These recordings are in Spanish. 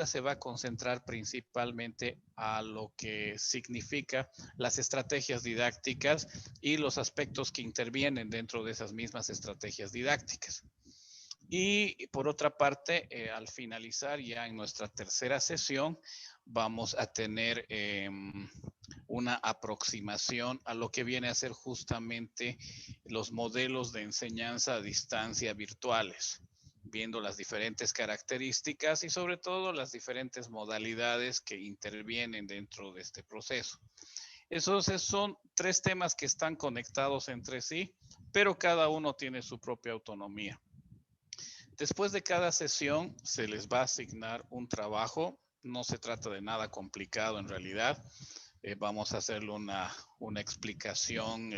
se va a concentrar principalmente a lo que significa las estrategias didácticas y los aspectos que intervienen dentro de esas mismas estrategias didácticas. Y por otra parte, al finalizar ya en nuestra tercera sesión, vamos a tener una aproximación a lo que viene a ser justamente los modelos de enseñanza a distancia virtuales, viendo las diferentes características y sobre todo las diferentes modalidades que intervienen dentro de este proceso. Esos son tres temas que están conectados entre sí, pero cada uno tiene su propia autonomía. Después de cada sesión se les va a asignar un trabajo. No se trata de nada complicado en realidad. Vamos a hacerle una explicación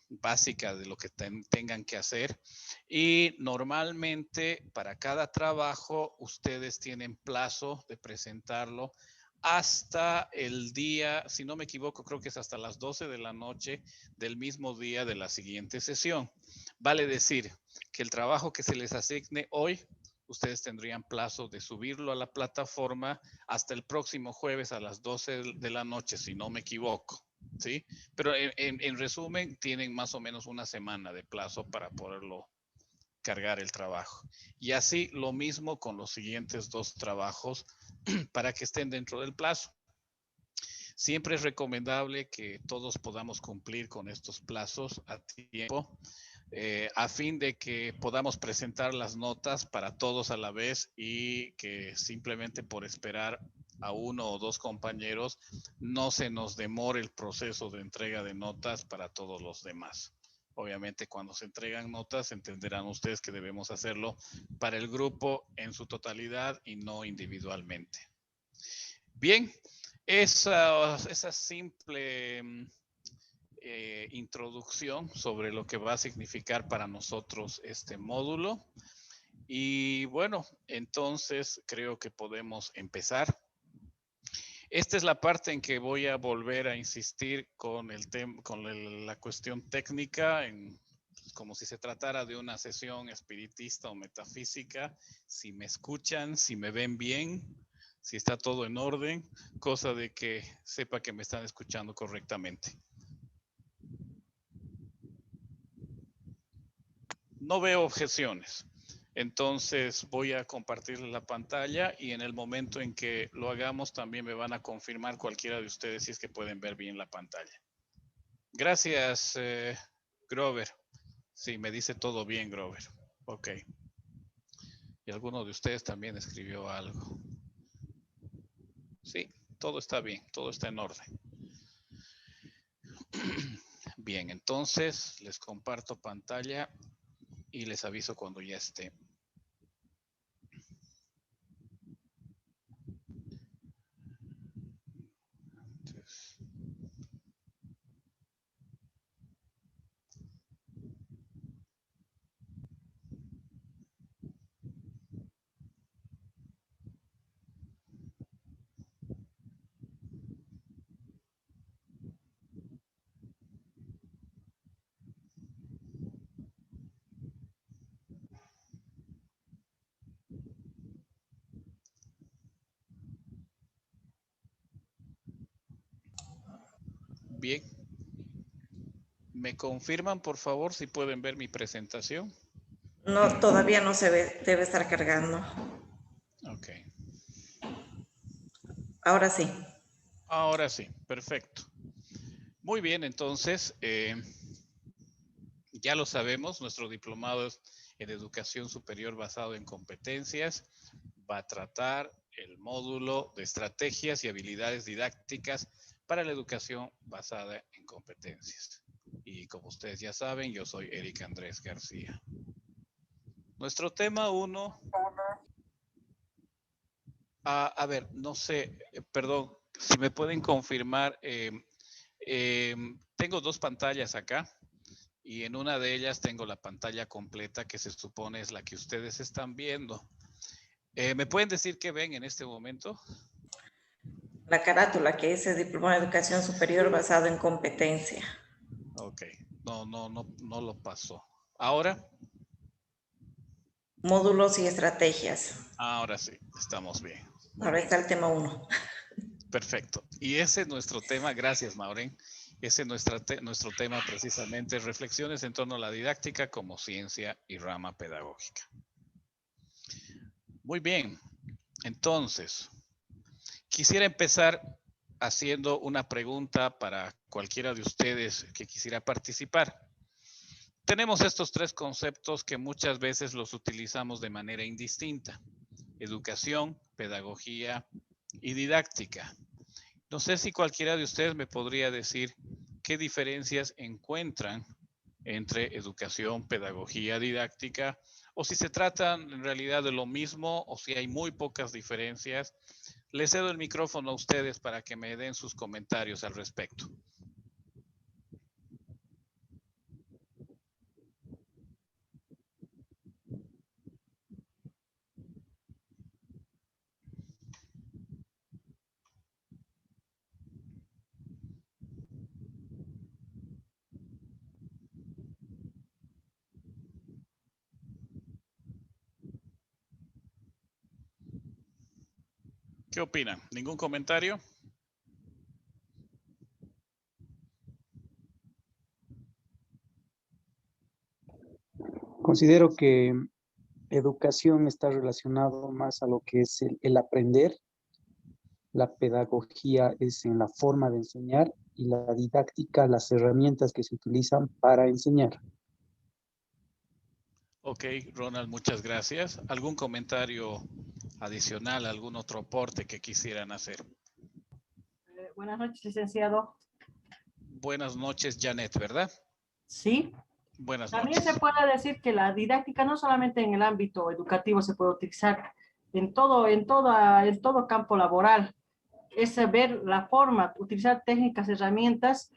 básica de lo que tengan que hacer. Y normalmente para cada trabajo ustedes tienen plazo de presentarlo hasta el día, si no me equivoco, creo que es hasta las 12 de la noche del mismo día de la siguiente sesión. Vale decir que el trabajo que se les asigne hoy, ustedes tendrían plazo de subirlo a la plataforma hasta el próximo jueves a las 12 de la noche, si no me equivoco. ¿Sí? Pero en resumen, tienen más o menos una semana de plazo para poderlo cargar el trabajo. Y así lo mismo con los siguientes dos trabajos para que estén dentro del plazo. Siempre es recomendable que todos podamos cumplir con estos plazos a tiempo, a fin de que podamos presentar las notas para todos a la vez y que simplemente por esperar a uno o dos compañeros no se nos demore el proceso de entrega de notas para todos los demás. Obviamente cuando se entregan notas entenderán ustedes que debemos hacerlo para el grupo en su totalidad y no individualmente. Bien, esa simple introducción sobre lo que va a significar para nosotros este módulo. Y bueno, entonces creo que podemos empezar. Esta es la parte en que voy a volver a insistir con la cuestión técnica, como si se tratara de una sesión espiritista o metafísica. Si me escuchan, si me ven bien, si está todo en orden, cosa de que sepa que me están escuchando correctamente. No veo objeciones. Entonces voy a compartirles la pantalla y en el momento en que lo hagamos también me van a confirmar cualquiera de ustedes si es que pueden ver bien la pantalla. Gracias, Grover. Sí, me dice todo bien, Grover. Ok. Y alguno de ustedes también escribió algo. Sí, todo está bien, todo está en orden. Bien, entonces les comparto pantalla y les aviso cuando ya esté. Bien. ¿Me confirman, por favor, si pueden ver mi presentación? No, todavía no se ve, debe estar cargando. Ok. Ahora sí. Ahora sí, perfecto. Muy bien, entonces, ya lo sabemos, nuestro diplomado en educación superior basado en competencias va a tratar el módulo de estrategias y habilidades didácticas para la educación basada en competencias. Y como ustedes ya saben, yo soy Eric Andrés García. Nuestro tema 1, a ver, no sé, perdón, si me pueden confirmar, tengo dos pantallas acá y en una de ellas tengo la pantalla completa que se supone es la que ustedes están viendo. ¿Me pueden decir qué ven en este momento? La carátula que dice Diploma de Educación Superior basado en competencia. Ok, no lo pasó. ¿Ahora? Módulos y estrategias. Ahora sí, estamos bien. Muy Ahora bien. está el tema 1. Perfecto. Y ese es nuestro tema. Gracias, Maureen. Ese es nuestro tema precisamente, reflexiones en torno a la didáctica como ciencia y rama pedagógica. Muy bien. Entonces, quisiera empezar haciendo una pregunta para cualquiera de ustedes que quisiera participar. Tenemos estos tres conceptos que muchas veces los utilizamos de manera indistinta: educación, pedagogía y didáctica. No sé si cualquiera de ustedes me podría decir qué diferencias encuentran entre educación, pedagogía, didáctica, o si se tratan en realidad de lo mismo o si hay muy pocas diferencias. Les cedo el micrófono a ustedes para que me den sus comentarios al respecto. ¿Qué opinan? ¿Ningún comentario? Considero que educación está relacionado más a lo que es el aprender. La pedagogía es en la forma de enseñar y la didáctica, las herramientas que se utilizan para enseñar. Ok, Ronald, muchas gracias. ¿Algún comentario adicional, algún otro aporte que quisieran hacer? Buenas noches, licenciado. Buenas noches, Janet, ¿verdad? Sí. Buenas También noches. se puede decir que la didáctica no solamente en el ámbito educativo se puede utilizar en todo campo laboral. Es ver la forma, utilizar técnicas, herramientas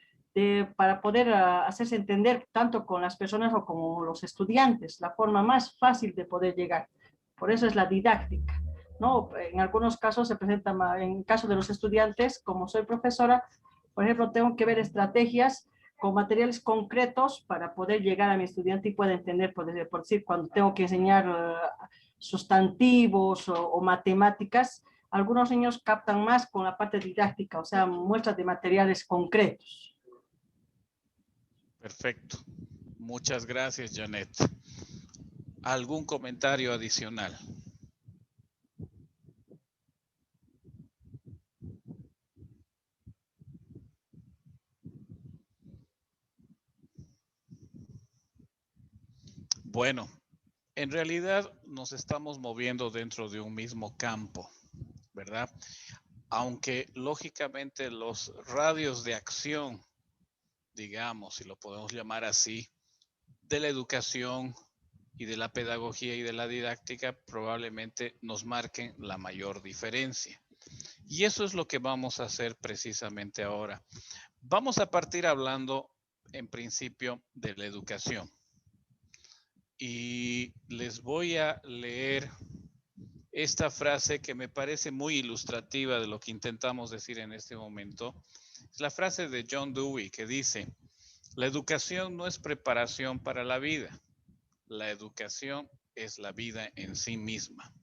para poder hacerse entender tanto con las personas o como los estudiantes, la forma más fácil de poder llegar. Por eso es la didáctica, ¿no? En algunos casos se presenta, en caso de los estudiantes, como soy profesora, por ejemplo, tengo que ver estrategias con materiales concretos para poder llegar a mi estudiante y pueda entender, por decir, cuando tengo que enseñar sustantivos o matemáticas, algunos niños captan más con la parte didáctica, o sea, muestras de materiales concretos. Perfecto. Muchas gracias, Janet. ¿Algún comentario adicional? Bueno, en realidad nos estamos moviendo dentro de un mismo campo, ¿verdad? Aunque lógicamente los radios de acción, digamos, si lo podemos llamar así, de la educación y de la pedagogía y de la didáctica probablemente nos marquen la mayor diferencia. Y eso es lo que vamos a hacer precisamente ahora. Vamos a partir hablando en principio de la educación. Y les voy a leer esta frase que me parece muy ilustrativa de lo que intentamos decir en este momento. Es la frase de John Dewey que dice: la educación no es preparación para la vida. La educación es la vida en sí misma.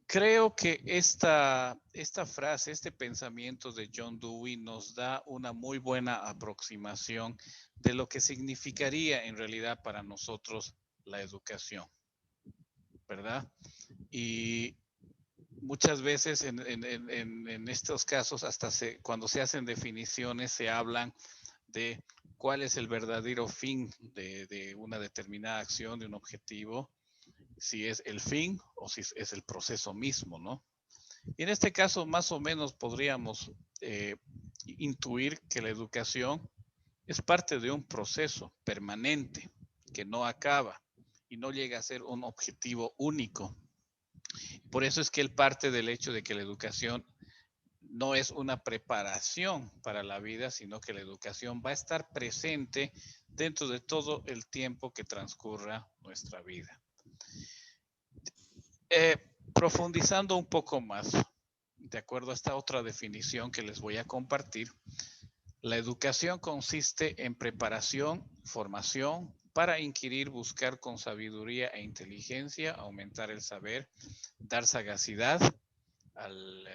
Creo que esta frase, este pensamiento de John Dewey nos da una muy buena aproximación de lo que significaría en realidad para nosotros la educación, ¿verdad? Y muchas veces en estos casos, hasta cuando se hacen definiciones, se hablan de cuál es el verdadero fin de una determinada acción, de un objetivo, si es el fin o si es el proceso mismo, ¿no? Y en este caso, más o menos podríamos intuir que la educación es parte de un proceso permanente que no acaba y no llega a ser un objetivo único. Por eso es que él parte del hecho de que la educación no es una preparación para la vida, sino que la educación va a estar presente dentro de todo el tiempo que transcurra nuestra vida. Profundizando un poco más, de acuerdo a esta otra definición que les voy a compartir, la educación consiste en preparación, formación, para inquirir, buscar con sabiduría e inteligencia, aumentar el saber, dar sagacidad al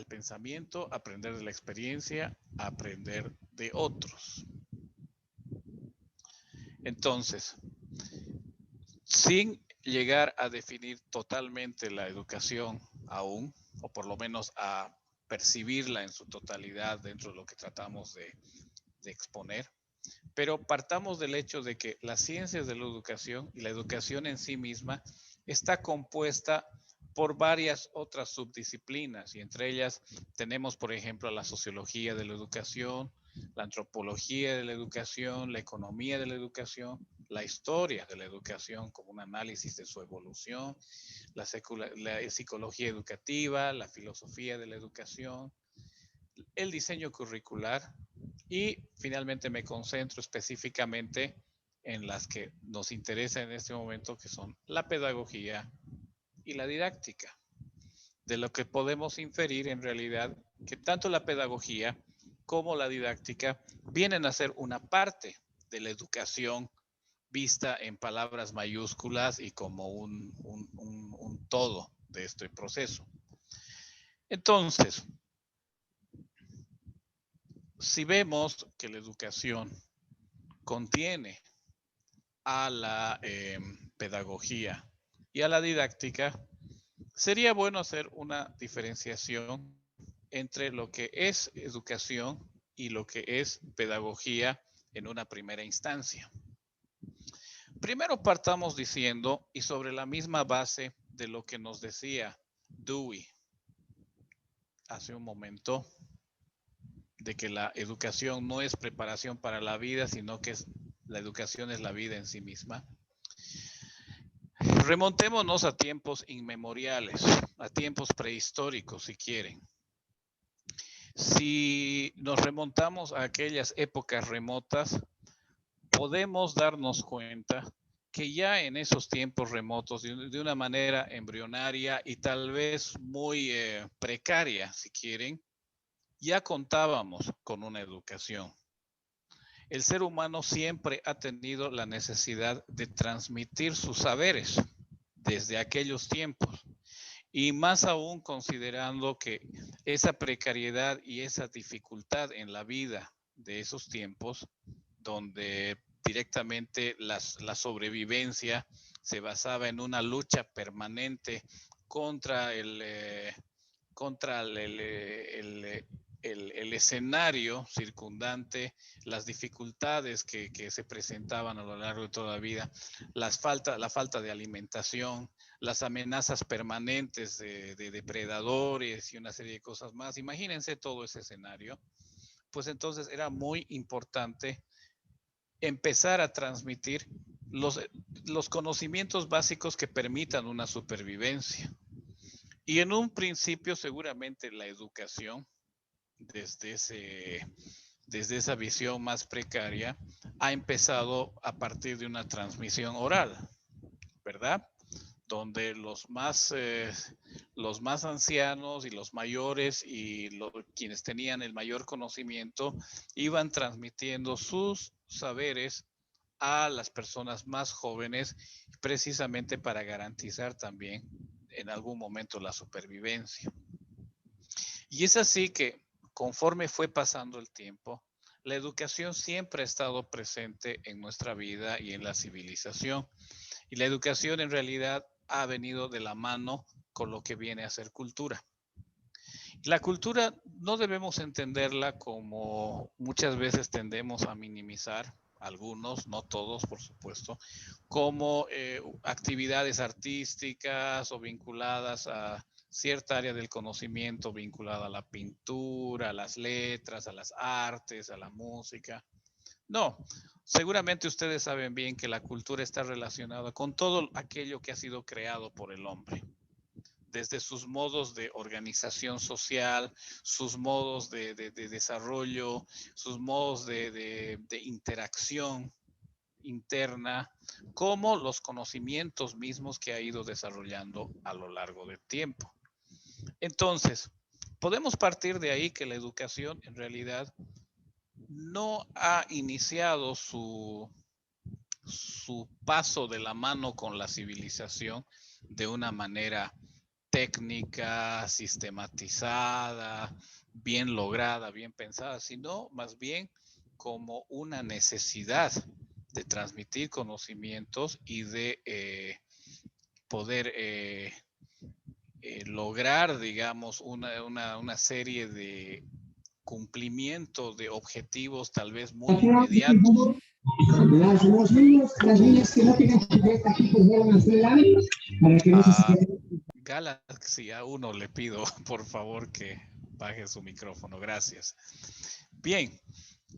pensamiento, aprender de la experiencia, aprender de otros. Entonces, sin llegar a definir totalmente la educación aún, o por lo menos a percibirla en su totalidad dentro de lo que tratamos de exponer, pero partamos del hecho de que las ciencias de la educación y la educación en sí misma está compuesta por varias otras subdisciplinas, y entre ellas tenemos, por ejemplo, la sociología de la educación, la antropología de la educación, la economía de la educación, la historia de la educación como un análisis de su evolución, la psicología educativa, la filosofía de la educación, el diseño curricular, y finalmente me concentro específicamente en las que nos interesan en este momento, que son la pedagogía y la didáctica. De lo que podemos inferir en realidad que tanto la pedagogía como la didáctica vienen a ser una parte de la educación vista en palabras mayúsculas y como un todo de este proceso. Entonces, si vemos que la educación contiene a la pedagogía y a la didáctica, sería bueno hacer una diferenciación entre lo que es educación y lo que es pedagogía en una primera instancia. Primero partamos diciendo, y sobre la misma base de lo que nos decía Dewey hace un momento, de que la educación no es preparación para la vida, sino que la educación es la vida en sí misma. Remontémonos a tiempos inmemoriales, a tiempos prehistóricos, si quieren. Si nos remontamos a aquellas épocas remotas, podemos darnos cuenta que ya en esos tiempos remotos, de una manera embrionaria y tal vez muy precaria, si quieren, ya contábamos con una educación. El ser humano siempre ha tenido la necesidad de transmitir sus saberes desde aquellos tiempos, y más aún considerando que esa precariedad y esa dificultad en la vida de esos tiempos, donde directamente la sobrevivencia se basaba en una lucha permanente contra el escenario circundante, las dificultades que se presentaban a lo largo de toda la vida, la falta de alimentación, las amenazas permanentes de depredadores y una serie de cosas más. Imagínense todo ese escenario. Pues entonces era muy importante empezar a transmitir los conocimientos básicos que permitan una supervivencia. Y en un principio seguramente la educación, desde esa visión más precaria, ha empezado a partir de una transmisión oral, ¿verdad? Donde los más ancianos y los mayores y quienes tenían el mayor conocimiento iban transmitiendo sus saberes a las personas más jóvenes, precisamente para garantizar también en algún momento la supervivencia. Y es así que conforme fue pasando el tiempo, la educación siempre ha estado presente en nuestra vida y en la civilización. Y la educación en realidad ha venido de la mano con lo que viene a ser cultura. La cultura no debemos entenderla como muchas veces tendemos a minimizar, algunos, no todos, por supuesto, como actividades artísticas o vinculadas a cierta área del conocimiento vinculada a la pintura, a las letras, a las artes, a la música. No, seguramente ustedes saben bien que la cultura está relacionada con todo aquello que ha sido creado por el hombre, desde sus modos de organización social, sus modos de desarrollo, sus modos de interacción interna, como los conocimientos mismos que ha ido desarrollando a lo largo del tiempo. Entonces, podemos partir de ahí que la educación en realidad no ha iniciado su su paso de la mano con la civilización de una manera técnica, sistematizada, bien lograda, bien pensada, sino más bien como una necesidad de transmitir conocimientos y de poder lograr, digamos, una serie de cumplimiento de objetivos tal vez muy inmediatos. Los niños, las niñas que no tienen chuleta aquí pudieron hacer algo para que no se Galaxy, a uno le pido, por favor, que baje su micrófono. Gracias. Bien,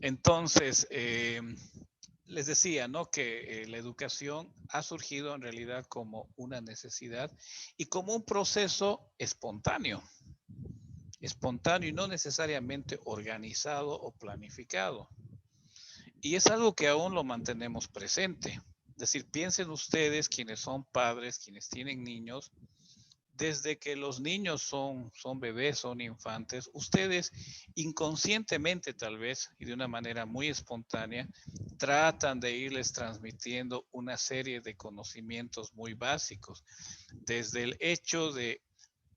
entonces, les decía, ¿no? Que la educación ha surgido en realidad como una necesidad y como un proceso espontáneo. Espontáneo y no necesariamente organizado o planificado. Y es algo que aún lo mantenemos presente. Es decir, piensen ustedes, quienes son padres, quienes tienen niños, desde que los niños son bebés, son infantes, ustedes inconscientemente tal vez y de una manera muy espontánea tratan de irles transmitiendo una serie de conocimientos muy básicos, desde el hecho de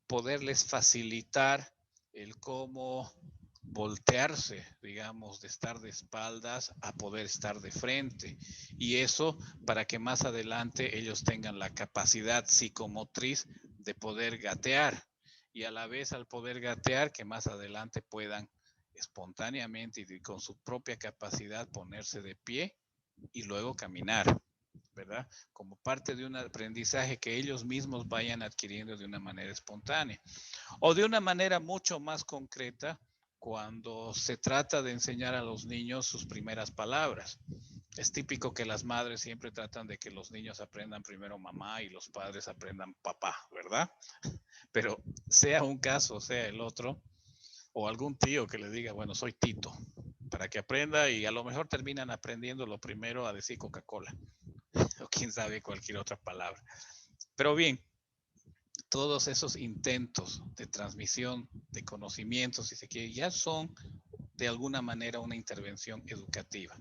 poderles facilitar el cómo voltearse, digamos, de estar de espaldas a poder estar de frente. Y eso para que más adelante ellos tengan la capacidad psicomotriz de poder gatear. Y a la vez al poder gatear, que más adelante puedan espontáneamente y con su propia capacidad ponerse de pie y luego caminar, ¿verdad? Como parte de un aprendizaje que ellos mismos vayan adquiriendo de una manera espontánea. O de una manera mucho más concreta, cuando se trata de enseñar a los niños sus primeras palabras. Es típico que las madres siempre tratan de que los niños aprendan primero mamá y los padres aprendan papá, ¿verdad? Pero sea un caso, sea el otro, o algún tío que le diga, bueno, soy Tito, para que aprenda y a lo mejor terminan aprendiendo lo primero a decir Coca-Cola, o quién sabe cualquier otra palabra. Pero bien, todos esos intentos de transmisión de conocimientos, si se quiere, ya son de alguna manera una intervención educativa,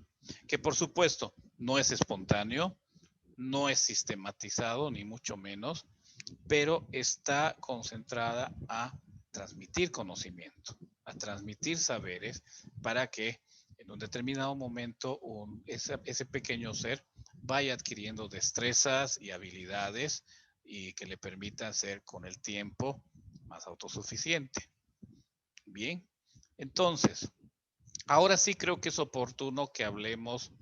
que por supuesto no es espontáneo, no es sistematizado, ni mucho menos, pero está concentrada a transmitir conocimiento, a transmitir saberes para que en un determinado momento ese pequeño ser vaya adquiriendo destrezas y habilidades y que le permitan ser con el tiempo más autosuficiente. Bien, entonces, ahora sí creo que es oportuno que hablemos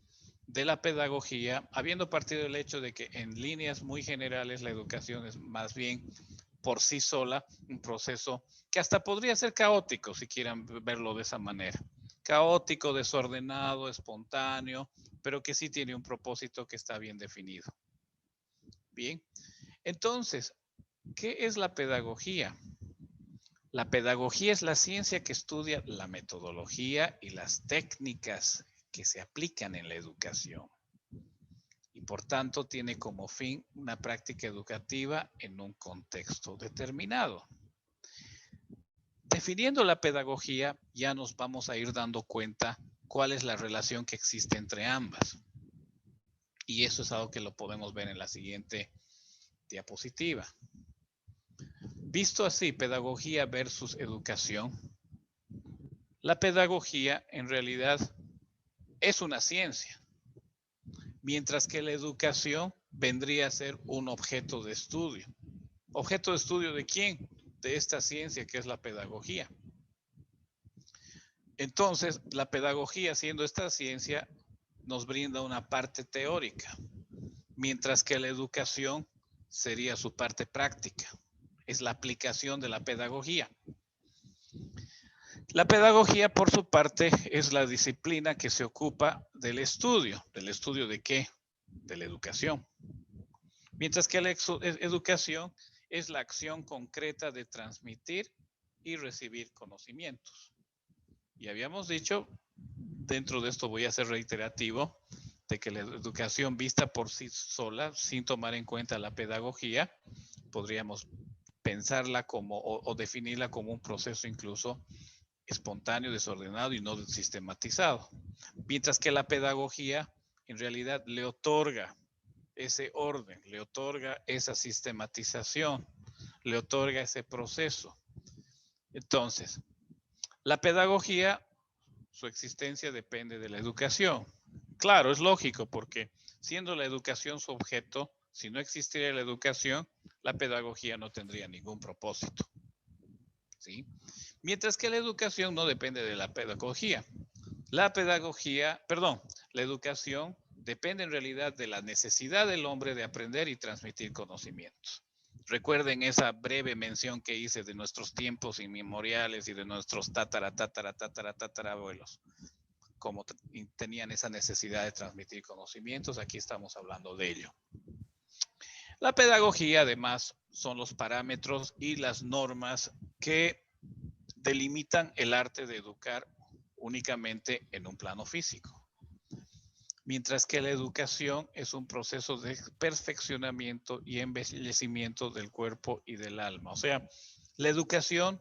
de la pedagogía, habiendo partido del hecho de que en líneas muy generales la educación es más bien por sí sola un proceso que hasta podría ser caótico, si quieren verlo de esa manera. Caótico, desordenado, espontáneo, pero que sí tiene un propósito que está bien definido. Bien, entonces, ¿qué es la pedagogía? La pedagogía es la ciencia que estudia la metodología y las técnicas que se aplican en la educación. Y por tanto tiene como fin una práctica educativa en un contexto determinado. Definiendo la pedagogía, ya nos vamos a ir dando cuenta cuál es la relación que existe entre ambas. Y eso es algo que lo podemos ver en la siguiente diapositiva. Visto así, pedagogía versus educación, la pedagogía en realidad es una ciencia, mientras que la educación vendría a ser un objeto de estudio. ¿Objeto de estudio de quién? De esta ciencia que es la pedagogía. Entonces, la pedagogía, siendo esta ciencia, nos brinda una parte teórica, mientras que la educación sería su parte práctica. Es la aplicación de la pedagogía. La pedagogía, por su parte, es la disciplina que se ocupa del estudio. ¿Del estudio de qué? De la educación. Mientras que la educación es la acción concreta de transmitir y recibir conocimientos. Y habíamos dicho, dentro de esto voy a ser reiterativo, de que la educación vista por sí sola, sin tomar en cuenta la pedagogía, podríamos pensarla como o definirla como un proceso incluso espontáneo, desordenado y no sistematizado. Mientras que la pedagogía en realidad le otorga ese orden, le otorga esa sistematización, le otorga ese proceso. Entonces, la pedagogía, su existencia depende de la educación. Claro, es lógico, porque siendo la educación su objeto, si no existiera la educación, la pedagogía no tendría ningún propósito. ¿Sí? Mientras que la educación no depende de la pedagogía. La educación depende en realidad de la necesidad del hombre de aprender y transmitir conocimientos. Recuerden esa breve mención que hice de nuestros tiempos inmemoriales y de nuestros tatarabuelos, como tenían esa necesidad de transmitir conocimientos. Aquí estamos hablando de ello. La pedagogía, además, son los parámetros y las normas que delimitan el arte de educar únicamente en un plano físico. Mientras que la educación es un proceso de perfeccionamiento y embellecimiento del cuerpo y del alma. O sea, la educación,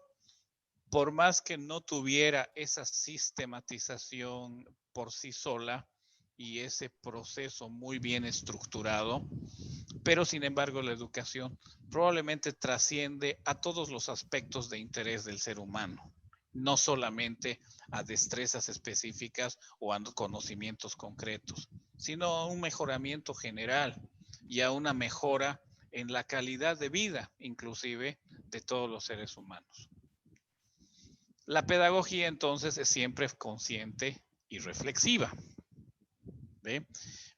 por más que no tuviera esa sistematización por sí sola y ese proceso muy bien estructurado, pero sin embargo la educación probablemente trasciende a todos los aspectos de interés del ser humano, no solamente a destrezas específicas o a conocimientos concretos, sino a un mejoramiento general y a una mejora en la calidad de vida, inclusive, de todos los seres humanos. La pedagogía entonces es siempre consciente y reflexiva, ¿ve?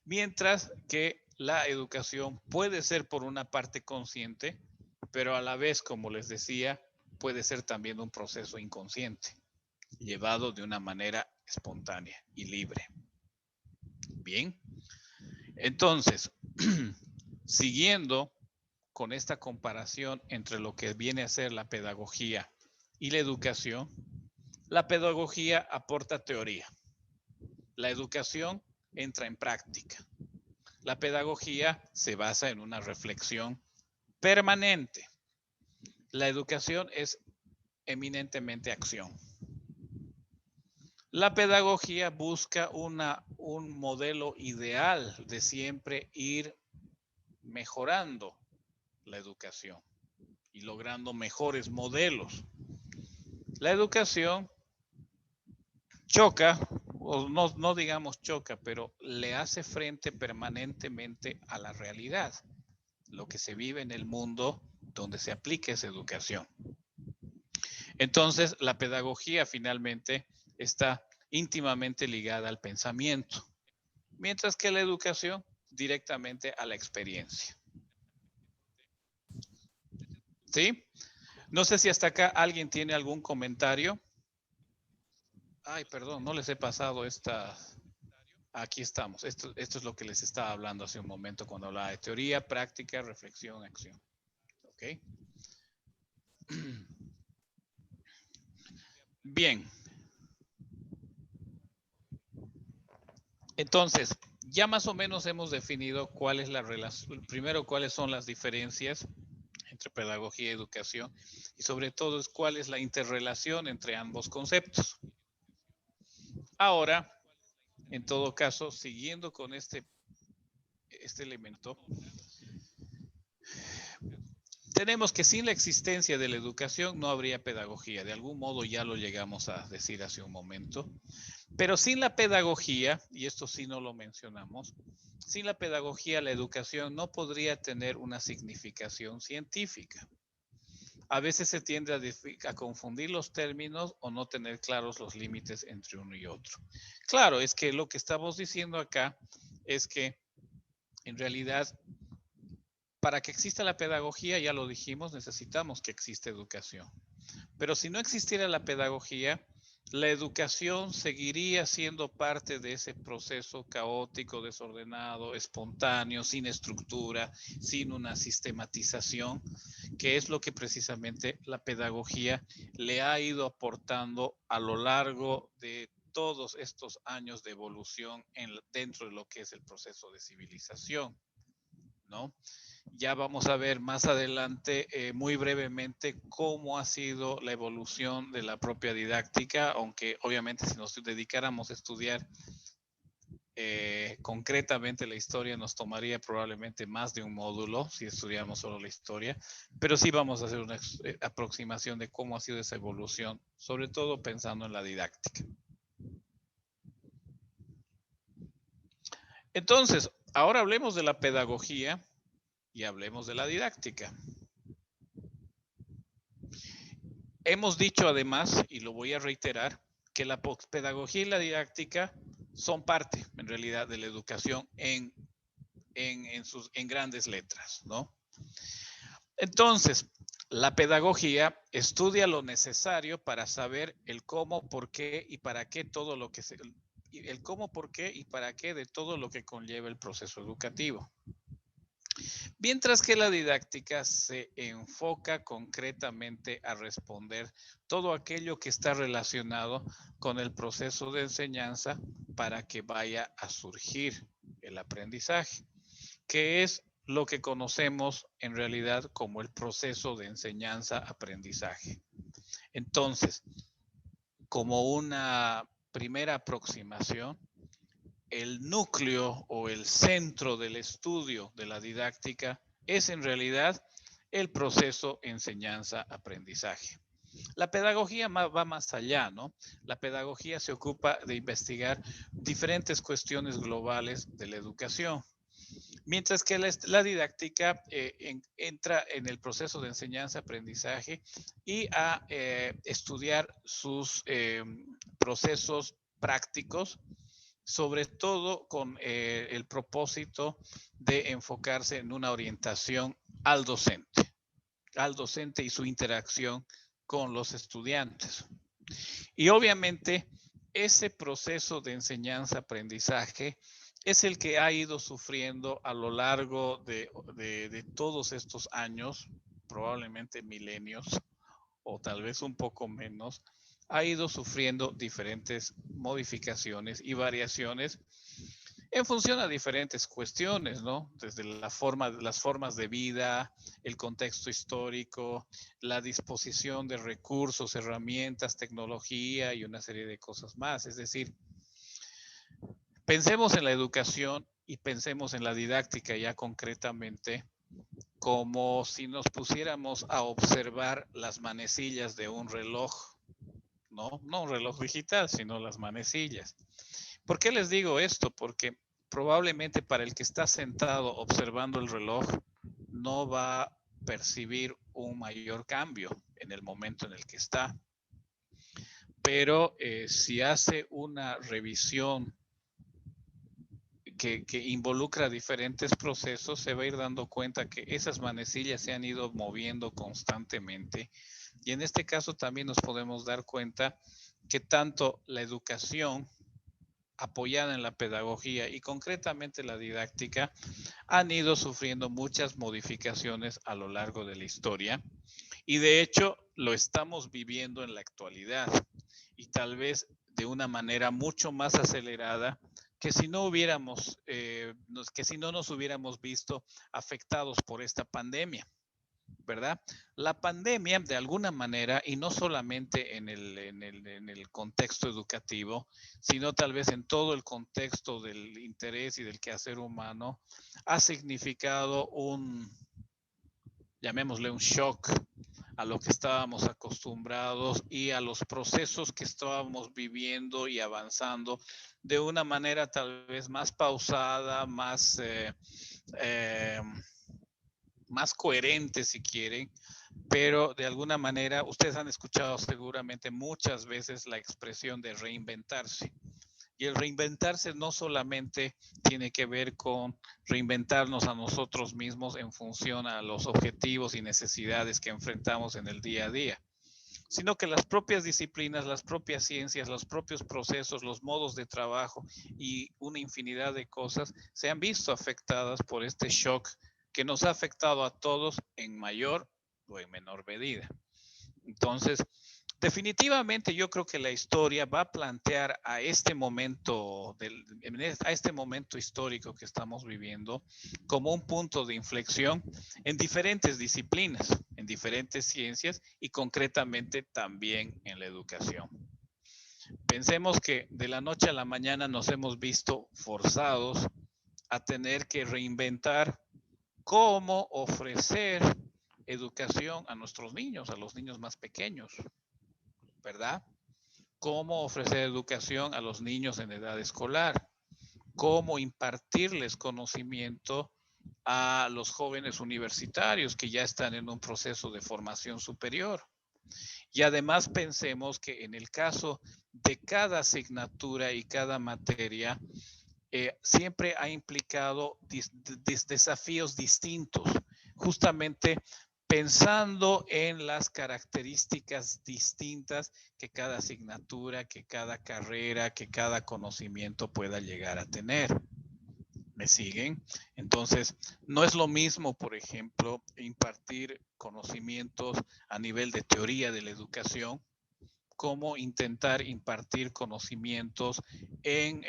Mientras que la educación puede ser por una parte consciente, pero a la vez, como les decía, puede ser también un proceso inconsciente, llevado de una manera espontánea y libre. Bien, entonces, siguiendo con esta comparación entre lo que viene a ser la pedagogía y la educación, la pedagogía aporta teoría. La educación entra en práctica. La pedagogía se basa en una reflexión permanente. La educación es eminentemente acción. La pedagogía busca un modelo ideal de siempre ir mejorando la educación y logrando mejores modelos. La educación choca, o no digamos choca, pero le hace frente permanentemente a la realidad, lo que se vive en el mundo donde se aplica esa educación. Entonces, la pedagogía finalmente está íntimamente ligada al pensamiento, mientras que la educación directamente a la experiencia. ¿Sí? No sé si hasta acá alguien tiene algún comentario. Ay, perdón, no les he pasado esta. Aquí estamos. Esto es lo que les estaba hablando hace un momento cuando hablaba de teoría, práctica, reflexión, acción. ¿Ok? Bien. Entonces, ya más o menos hemos definido cuál es la relación, primero cuáles son las diferencias entre pedagogía y educación y sobre todo cuál es la interrelación entre ambos conceptos. Ahora, en todo caso, siguiendo con este elemento, tenemos que sin la existencia de la educación no habría pedagogía. De algún modo ya lo llegamos a decir hace un momento. Pero sin la pedagogía, y esto sí no lo mencionamos, sin la pedagogía la educación no podría tener una significación científica. A veces se tiende a confundir los términos o no tener claros los límites entre uno y otro. Claro, es que lo que estamos diciendo acá es que en realidad para que exista la pedagogía, ya lo dijimos, necesitamos que exista educación. Pero si no existiera la pedagogía, la educación seguiría siendo parte de ese proceso caótico, desordenado, espontáneo, sin estructura, sin una sistematización, que es lo que precisamente la pedagogía le ha ido aportando a lo largo de todos estos años de evolución dentro de lo que es el proceso de civilización, ¿no? Ya vamos a ver más adelante muy brevemente cómo ha sido la evolución de la propia didáctica, aunque obviamente si nos dedicáramos a estudiar concretamente la historia nos tomaría probablemente más de un módulo si estudiamos solo la historia, pero sí vamos a hacer una aproximación de cómo ha sido esa evolución, sobre todo pensando en la didáctica. Entonces, ahora hablemos de la pedagogía y hablemos de la didáctica. Hemos dicho además, y lo voy a reiterar, que la pedagogía y la didáctica son parte, en realidad, de la educación en grandes letras, ¿no? Entonces, la pedagogía estudia lo necesario para saber el cómo, por qué y para qué todo lo que el cómo, por qué y para qué de todo lo que conlleva el proceso educativo. Mientras que la didáctica se enfoca concretamente a responder todo aquello que está relacionado con el proceso de enseñanza para que vaya a surgir el aprendizaje, que es lo que conocemos en realidad como el proceso de enseñanza-aprendizaje. Entonces, como una primera aproximación, el núcleo o el centro del estudio de la didáctica es en realidad el proceso enseñanza-aprendizaje. La pedagogía va más allá, ¿no? La pedagogía se ocupa de investigar diferentes cuestiones globales de la educación, mientras que la didáctica entra en el proceso de enseñanza-aprendizaje y a estudiar sus procesos prácticos, sobre todo con el propósito de enfocarse en una orientación al docente y su interacción con los estudiantes. Y obviamente ese proceso de enseñanza-aprendizaje es el que ha ido sufriendo a lo largo de todos estos años, probablemente milenios o tal vez un poco menos, ha ido sufriendo diferentes modificaciones y variaciones en función a diferentes cuestiones, ¿no? Desde las formas de vida, el contexto histórico, la disposición de recursos, herramientas, tecnología y una serie de cosas más. Es decir, pensemos en la educación y pensemos en la didáctica ya concretamente como si nos pusiéramos a observar las manecillas de un reloj, ¿no? No un reloj digital, sino las manecillas. ¿Por qué les digo esto? Porque probablemente para el que está sentado observando el reloj no va a percibir un mayor cambio en el momento en el que está. Pero si hace una revisión que involucra diferentes procesos, se va a ir dando cuenta que esas manecillas se han ido moviendo constantemente. Y en este caso también nos podemos dar cuenta que tanto la educación apoyada en la pedagogía y concretamente la didáctica han ido sufriendo muchas modificaciones a lo largo de la historia. Y de hecho lo estamos viviendo en la actualidad y tal vez de una manera mucho más acelerada que si no nos hubiéramos visto afectados por esta pandemia, ¿verdad? La pandemia, de alguna manera, y no solamente en el contexto educativo, sino tal vez en todo el contexto del interés y del quehacer humano, ha significado llamémosle un shock a lo que estábamos acostumbrados y a los procesos que estábamos viviendo y avanzando de una manera tal vez más pausada, más coherente si quieren, pero de alguna manera ustedes han escuchado seguramente muchas veces la expresión de reinventarse. Y el reinventarse no solamente tiene que ver con reinventarnos a nosotros mismos en función a los objetivos y necesidades que enfrentamos en el día a día, sino que las propias disciplinas, las propias ciencias, los propios procesos, los modos de trabajo y una infinidad de cosas se han visto afectadas por este shock que nos ha afectado a todos en mayor o en menor medida. Entonces, definitivamente yo creo que la historia va a plantear a este momento histórico que estamos viviendo como un punto de inflexión en diferentes disciplinas, en diferentes ciencias y concretamente también en la educación. Pensemos que de la noche a la mañana nos hemos visto forzados a tener que reinventar cómo ofrecer educación a nuestros niños, a los niños más pequeños, ¿verdad? Cómo ofrecer educación a los niños en edad escolar, cómo impartirles conocimiento a los jóvenes universitarios que ya están en un proceso de formación superior. Y además pensemos que en el caso de cada asignatura y cada materia, siempre ha implicado desafíos distintos, justamente pensando en las características distintas que cada asignatura, que cada carrera, que cada conocimiento pueda llegar a tener. ¿Me siguen? Entonces, no es lo mismo, por ejemplo, impartir conocimientos a nivel de teoría de la educación, como intentar impartir conocimientos en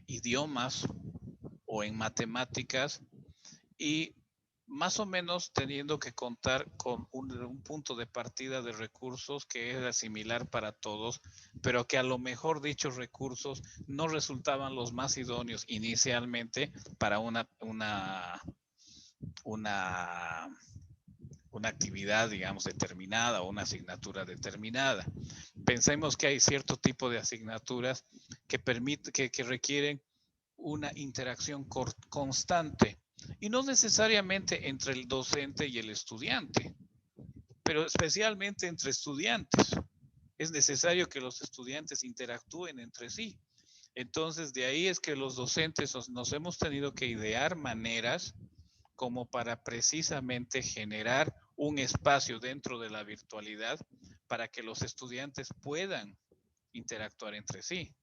idiomas o en matemáticas, y más o menos teniendo que contar con un punto de partida de recursos que era similar para todos, pero que a lo mejor dichos recursos no resultaban los más idóneos inicialmente para una actividad, digamos, determinada o una asignatura determinada. Pensemos que hay cierto tipo de asignaturas que requieren una interacción constante, y no necesariamente entre el docente y el estudiante, pero especialmente entre estudiantes. Es necesario que los estudiantes interactúen entre sí. Entonces, de ahí es que los docentes nos hemos tenido que idear maneras como para precisamente generar un espacio dentro de la virtualidad para que los estudiantes puedan interactuar entre sí.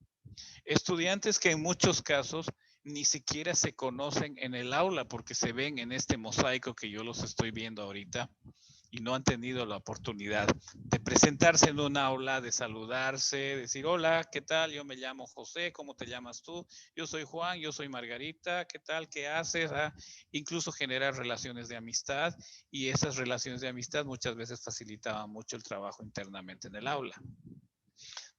Estudiantes que en muchos casos ni siquiera se conocen en el aula porque se ven en este mosaico que yo los estoy viendo ahorita, y no han tenido la oportunidad de presentarse en un aula, de saludarse, decir, hola, ¿qué tal? Yo me llamo José, ¿cómo te llamas tú? Yo soy Juan, yo soy Margarita, ¿qué tal? ¿Qué haces? Incluso generar relaciones de amistad, y esas relaciones de amistad muchas veces facilitaban mucho el trabajo internamente en el aula.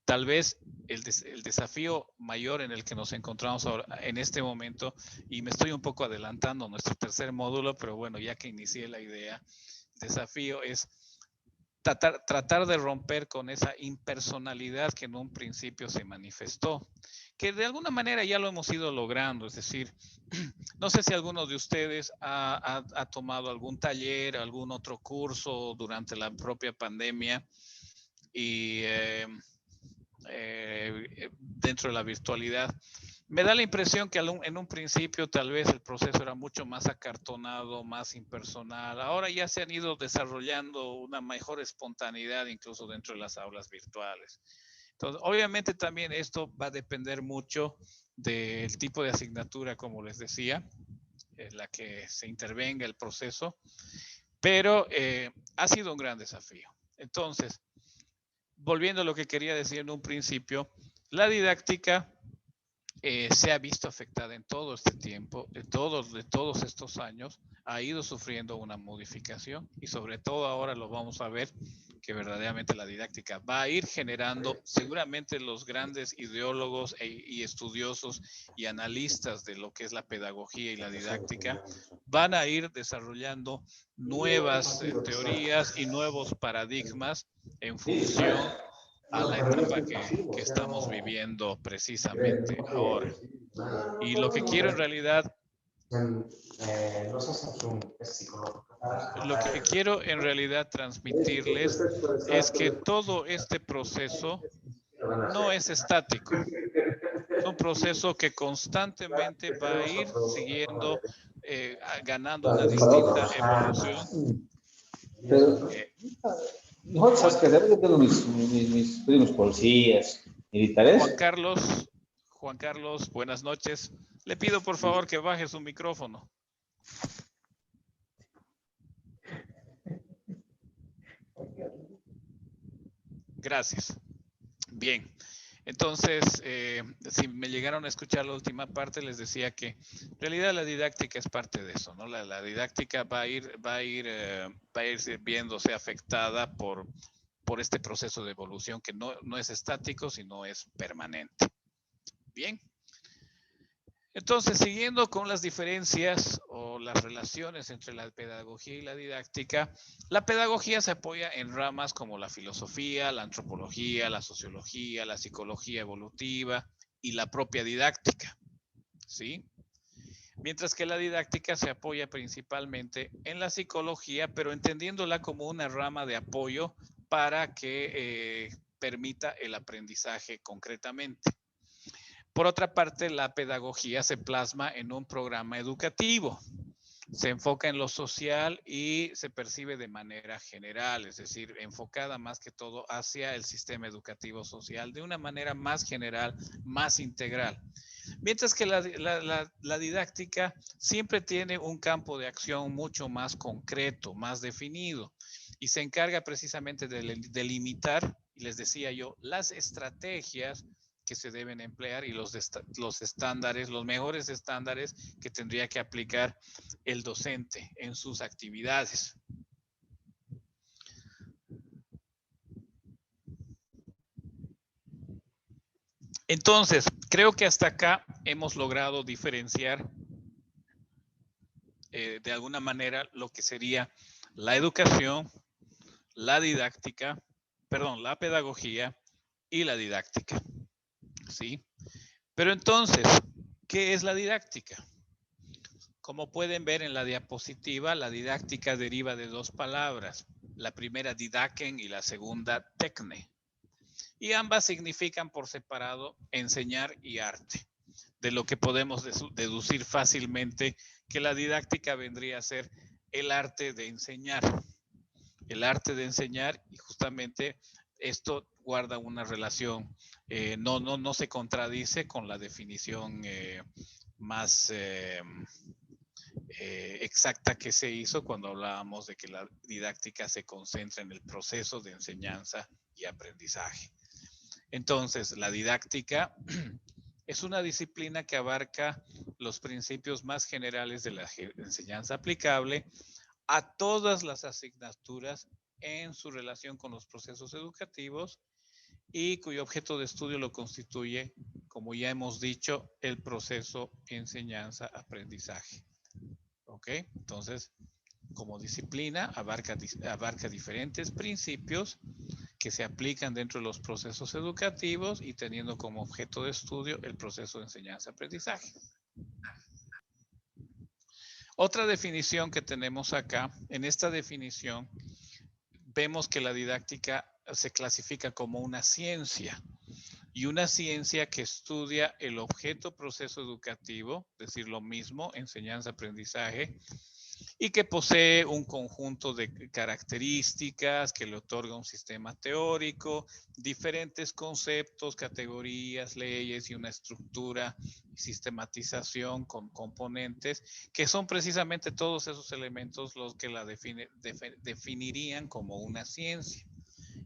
Tal vez el desafío mayor en el que nos encontramos ahora, en este momento, y me estoy un poco adelantando a nuestro tercer módulo, pero bueno, ya que inicié la idea, el desafío es tratar de romper con esa impersonalidad que en un principio se manifestó, que de alguna manera ya lo hemos ido logrando. Es decir, no sé si alguno de ustedes ha tomado algún taller, algún otro curso durante la propia pandemia, y dentro de la virtualidad. Me da la impresión que en un principio tal vez el proceso era mucho más acartonado, más impersonal. Ahora ya se han ido desarrollando una mejor espontaneidad incluso dentro de las aulas virtuales. Entonces, obviamente también esto va a depender mucho del tipo de asignatura, como les decía, en la que se intervenga el proceso, pero ha sido un gran desafío. Entonces, volviendo a lo que quería decir en un principio, la didáctica se ha visto afectada en todo este tiempo, de todos estos años, ha ido sufriendo una modificación, y sobre todo ahora lo vamos a ver, que verdaderamente la didáctica va a ir generando, seguramente los grandes ideólogos y estudiosos y analistas de lo que es la pedagogía y la didáctica van a ir desarrollando nuevas teorías y nuevos paradigmas en función a la etapa que estamos viviendo precisamente ahora. Y lo que quiero en realidad, transmitirles es que todo este proceso no es estático. Es un proceso que constantemente va a ir siguiendo, ganando una distinta evolución. Nosotros, que yo tengo mis primos policías, militares. Juan Carlos, buenas noches. Le pido por favor que baje su micrófono. Gracias. Bien. Entonces, si me llegaron a escuchar la última parte, les decía que en realidad la didáctica es parte de eso, ¿no? La didáctica va a ir viéndose afectada por este proceso de evolución que no es estático, sino es permanente. Bien. Entonces, siguiendo con las diferencias o las relaciones entre la pedagogía y la didáctica, la pedagogía se apoya en ramas como la filosofía, la antropología, la sociología, la psicología evolutiva y la propia didáctica, ¿sí? Mientras que la didáctica se apoya principalmente en la psicología, pero entendiéndola como una rama de apoyo para que permita el aprendizaje concretamente. Por otra parte, la pedagogía se plasma en un programa educativo. Se enfoca en lo social y se percibe de manera general, es decir, enfocada más que todo hacia el sistema educativo social de una manera más general, más integral. Mientras que la didáctica siempre tiene un campo de acción mucho más concreto, más definido, y se encarga precisamente de delimitar, y les decía yo, las estrategias que se deben emplear y los estándares, los mejores estándares que tendría que aplicar el docente en sus actividades. Entonces, creo que hasta acá hemos logrado diferenciar de alguna manera lo que sería la educación, la didáctica, perdón, la pedagogía y la didáctica. ¿Sí? Pero entonces, ¿qué es la didáctica? Como pueden ver en la diapositiva, la didáctica deriva de dos palabras. La primera, didaken, y la segunda, tecne. Y ambas significan por separado enseñar y arte. De lo que podemos deducir fácilmente que la didáctica vendría a ser el arte de enseñar. El arte de enseñar, y justamente esto guarda una relación, no se contradice con la definición más exacta que se hizo cuando hablábamos de que la didáctica se concentra en el proceso de enseñanza y aprendizaje. Entonces, la didáctica es una disciplina que abarca los principios más generales de la enseñanza aplicable a todas las asignaturas en su relación con los procesos educativos y cuyo objeto de estudio lo constituye, como ya hemos dicho, el proceso enseñanza-aprendizaje. ¿Ok? Entonces, como disciplina, abarca diferentes principios que se aplican dentro de los procesos educativos y teniendo como objeto de estudio el proceso de enseñanza-aprendizaje. Otra definición que tenemos acá, en esta definición, vemos que la didáctica se clasifica como una ciencia y una ciencia que estudia el objeto proceso educativo, es decir, lo mismo, enseñanza-aprendizaje, y que posee un conjunto de características que le otorga un sistema teórico, diferentes conceptos, categorías, leyes y una estructura y sistematización con componentes que son precisamente todos esos elementos los que la definirían como una ciencia.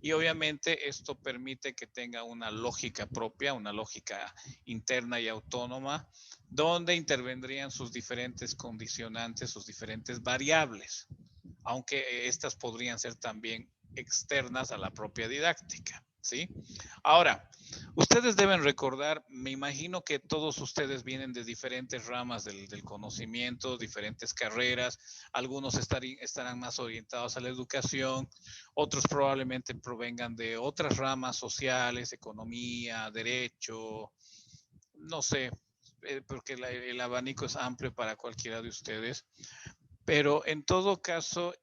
Y obviamente esto permite que tenga una lógica propia, una lógica interna y autónoma, donde intervendrían sus diferentes condicionantes, sus diferentes variables, aunque estas podrían ser también externas a la propia didáctica, ¿sí? Ahora, ustedes deben recordar, me imagino que todos ustedes vienen de diferentes ramas del conocimiento, diferentes carreras, algunos estarán más orientados a la educación, otros probablemente provengan de otras ramas sociales, economía, derecho, no sé, porque el abanico es amplio para cualquiera de ustedes, pero en todo caso,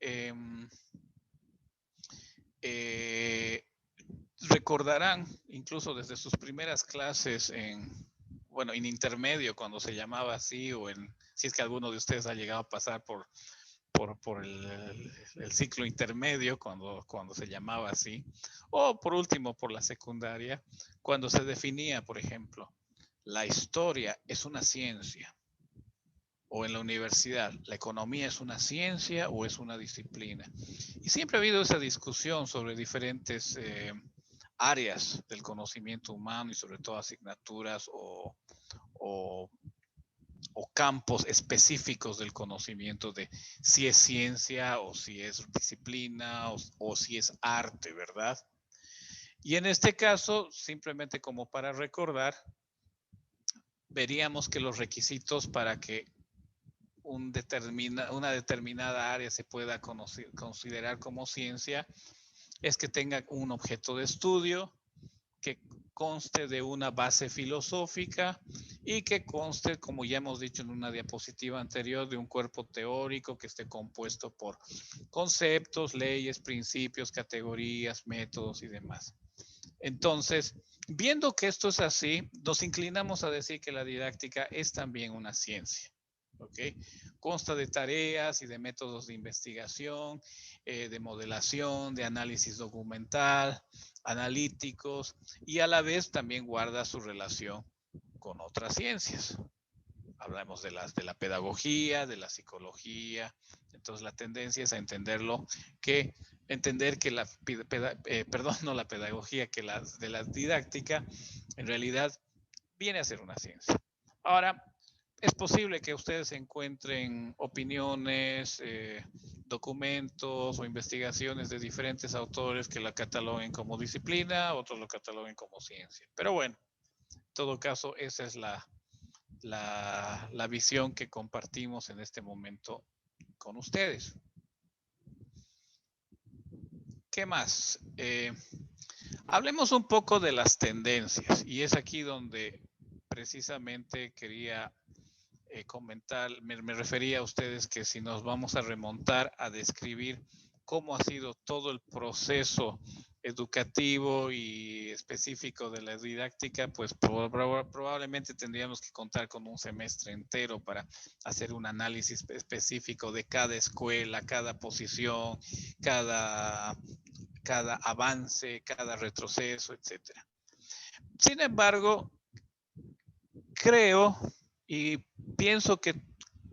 recordarán incluso desde sus primeras clases en intermedio, cuando se llamaba así, o si es que alguno de ustedes ha llegado a pasar por el ciclo intermedio, cuando se llamaba así, o por último por la secundaria, cuando se definía, por ejemplo, la historia es una ciencia, o en la universidad, la economía es una ciencia o es una disciplina. Y siempre ha habido esa discusión sobre diferentes áreas del conocimiento humano y sobre todo asignaturas o campos específicos del conocimiento de si es ciencia o si es disciplina o si es arte, ¿verdad? Y en este caso, simplemente como para recordar, veríamos que los requisitos para que una determinada área se pueda considerar como ciencia es que tenga un objeto de estudio, que conste de una base filosófica y que conste, como ya hemos dicho en una diapositiva anterior, de un cuerpo teórico que esté compuesto por conceptos, leyes, principios, categorías, métodos y demás. Entonces, viendo que esto es así, nos inclinamos a decir que la didáctica es también una ciencia. ¿Okay? Consta de tareas y de métodos de investigación, de modelación, de análisis documental, analíticos, y a la vez también guarda su relación con otras ciencias. Hablamos de la pedagogía, de la psicología. Entonces la tendencia es a entender que la pedagogía, que de la didáctica en realidad viene a ser una ciencia. Ahora, es posible que ustedes encuentren opiniones, documentos o investigaciones de diferentes autores que la cataloguen como disciplina, otros lo cataloguen como ciencia. Pero bueno, en todo caso, esa es la visión que compartimos en este momento con ustedes. ¿Qué más? Hablemos un poco de las tendencias, y es aquí donde precisamente quería comentar, me refería a ustedes que si nos vamos a remontar a describir cómo ha sido todo el proceso educativo y específico de la didáctica, pues probablemente tendríamos que contar con un semestre entero para hacer un análisis específico de cada escuela, cada posición, cada avance, cada retroceso, etcétera. Sin embargo, creo y pienso que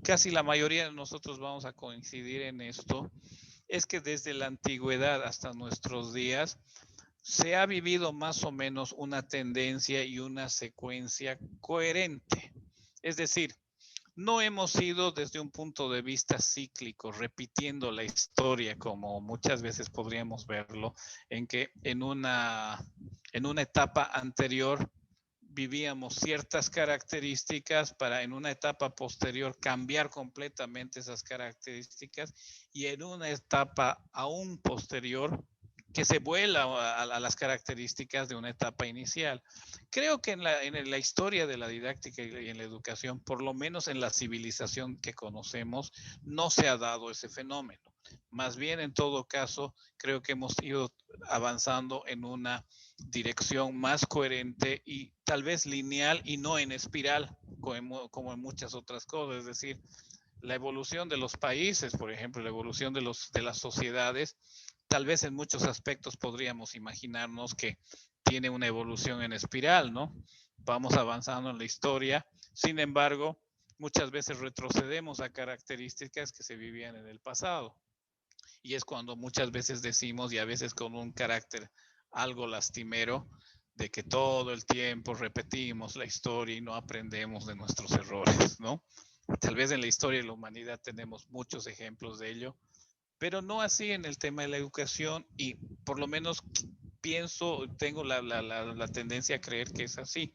casi la mayoría de nosotros vamos a coincidir en esto, es que desde la antigüedad hasta nuestros días se ha vivido más o menos una tendencia y una secuencia coherente. Es decir, no hemos ido desde un punto de vista cíclico, repitiendo la historia como muchas veces podríamos verlo, en que en una etapa anterior vivíamos ciertas características para en una etapa posterior cambiar completamente esas características y en una etapa aún posterior que se vuela a las características de una etapa inicial. Creo que en la historia de la didáctica y en la educación, por lo menos en la civilización que conocemos, no se ha dado ese fenómeno. Más bien, en todo caso, creo que hemos ido avanzando en una dirección más coherente y tal vez lineal y no en espiral, como en muchas otras cosas. Es decir, la evolución de los países, por ejemplo, la evolución de las sociedades, tal vez en muchos aspectos podríamos imaginarnos que tiene una evolución en espiral, ¿no? Vamos avanzando en la historia, sin embargo, muchas veces retrocedemos a características que se vivían en el pasado. Y es cuando muchas veces decimos, y a veces con un carácter algo lastimero, de que todo el tiempo repetimos la historia y no aprendemos de nuestros errores, ¿no? Tal vez en la historia de la humanidad tenemos muchos ejemplos de ello, pero no así en el tema de la educación, y por lo menos tengo la tendencia a creer que es así.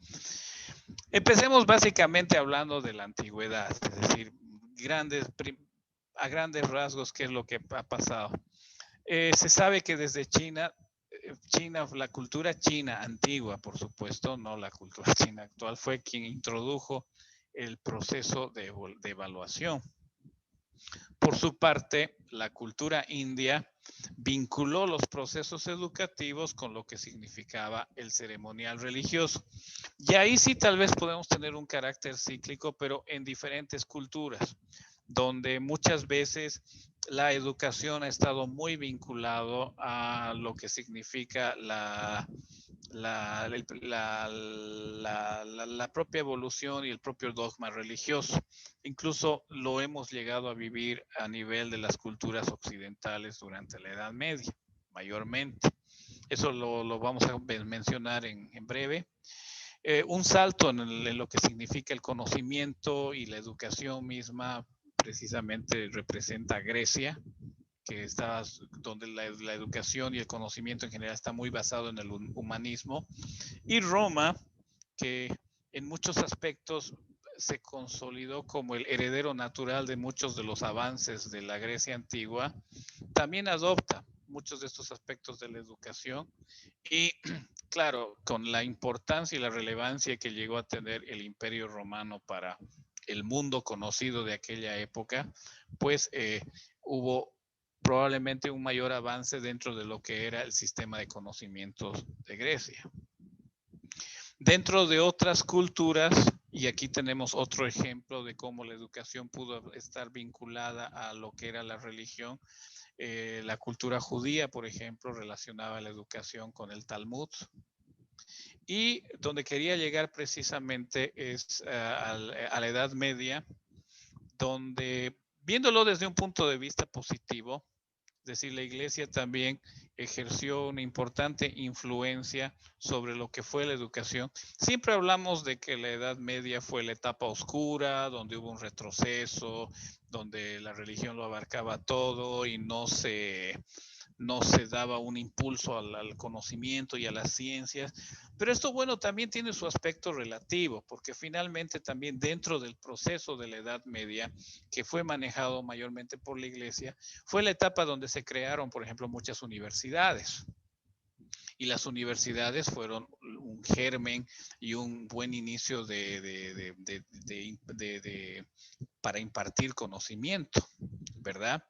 Empecemos básicamente hablando de la antigüedad, es decir, a grandes rasgos, ¿qué es lo que ha pasado? Se sabe que desde China, la cultura china antigua, por supuesto, no la cultura china actual, fue quien introdujo el proceso de evaluación. Por su parte, la cultura india vinculó los procesos educativos con lo que significaba el ceremonial religioso. Y ahí sí tal vez podemos tener un carácter cíclico, pero en diferentes culturas, donde muchas veces la educación ha estado muy vinculado a lo que significa la propia evolución y el propio dogma religioso. Incluso lo hemos llegado a vivir a nivel de las culturas occidentales durante la Edad Media, mayormente. Eso lo vamos a mencionar en breve. Un salto en lo que significa el conocimiento y la educación misma precisamente representa Grecia, que está donde la educación y el conocimiento en general está muy basado en el humanismo, y Roma, que en muchos aspectos se consolidó como el heredero natural de muchos de los avances de la Grecia antigua, también adopta muchos de estos aspectos de la educación y claro, con la importancia y la relevancia que llegó a tener el Imperio Romano para el mundo conocido de aquella época, pues hubo probablemente un mayor avance dentro de lo que era el sistema de conocimientos de Grecia. Dentro de otras culturas, y aquí tenemos otro ejemplo de cómo la educación pudo estar vinculada a lo que era la religión, la cultura judía, por ejemplo, relacionaba la educación con el Talmud. Y donde quería llegar precisamente es a la Edad Media, donde viéndolo desde un punto de vista positivo, es decir, la iglesia también ejerció una importante influencia sobre lo que fue la educación. Siempre hablamos de que la Edad Media fue la etapa oscura, donde hubo un retroceso, donde la religión lo abarcaba todo y no se daba un impulso al conocimiento y a las ciencias. Pero esto, bueno, también tiene su aspecto relativo, porque finalmente también dentro del proceso de la Edad Media, que fue manejado mayormente por la Iglesia, fue la etapa donde se crearon, por ejemplo, muchas universidades. Y las universidades fueron un germen y un buen inicio para impartir conocimiento, ¿verdad?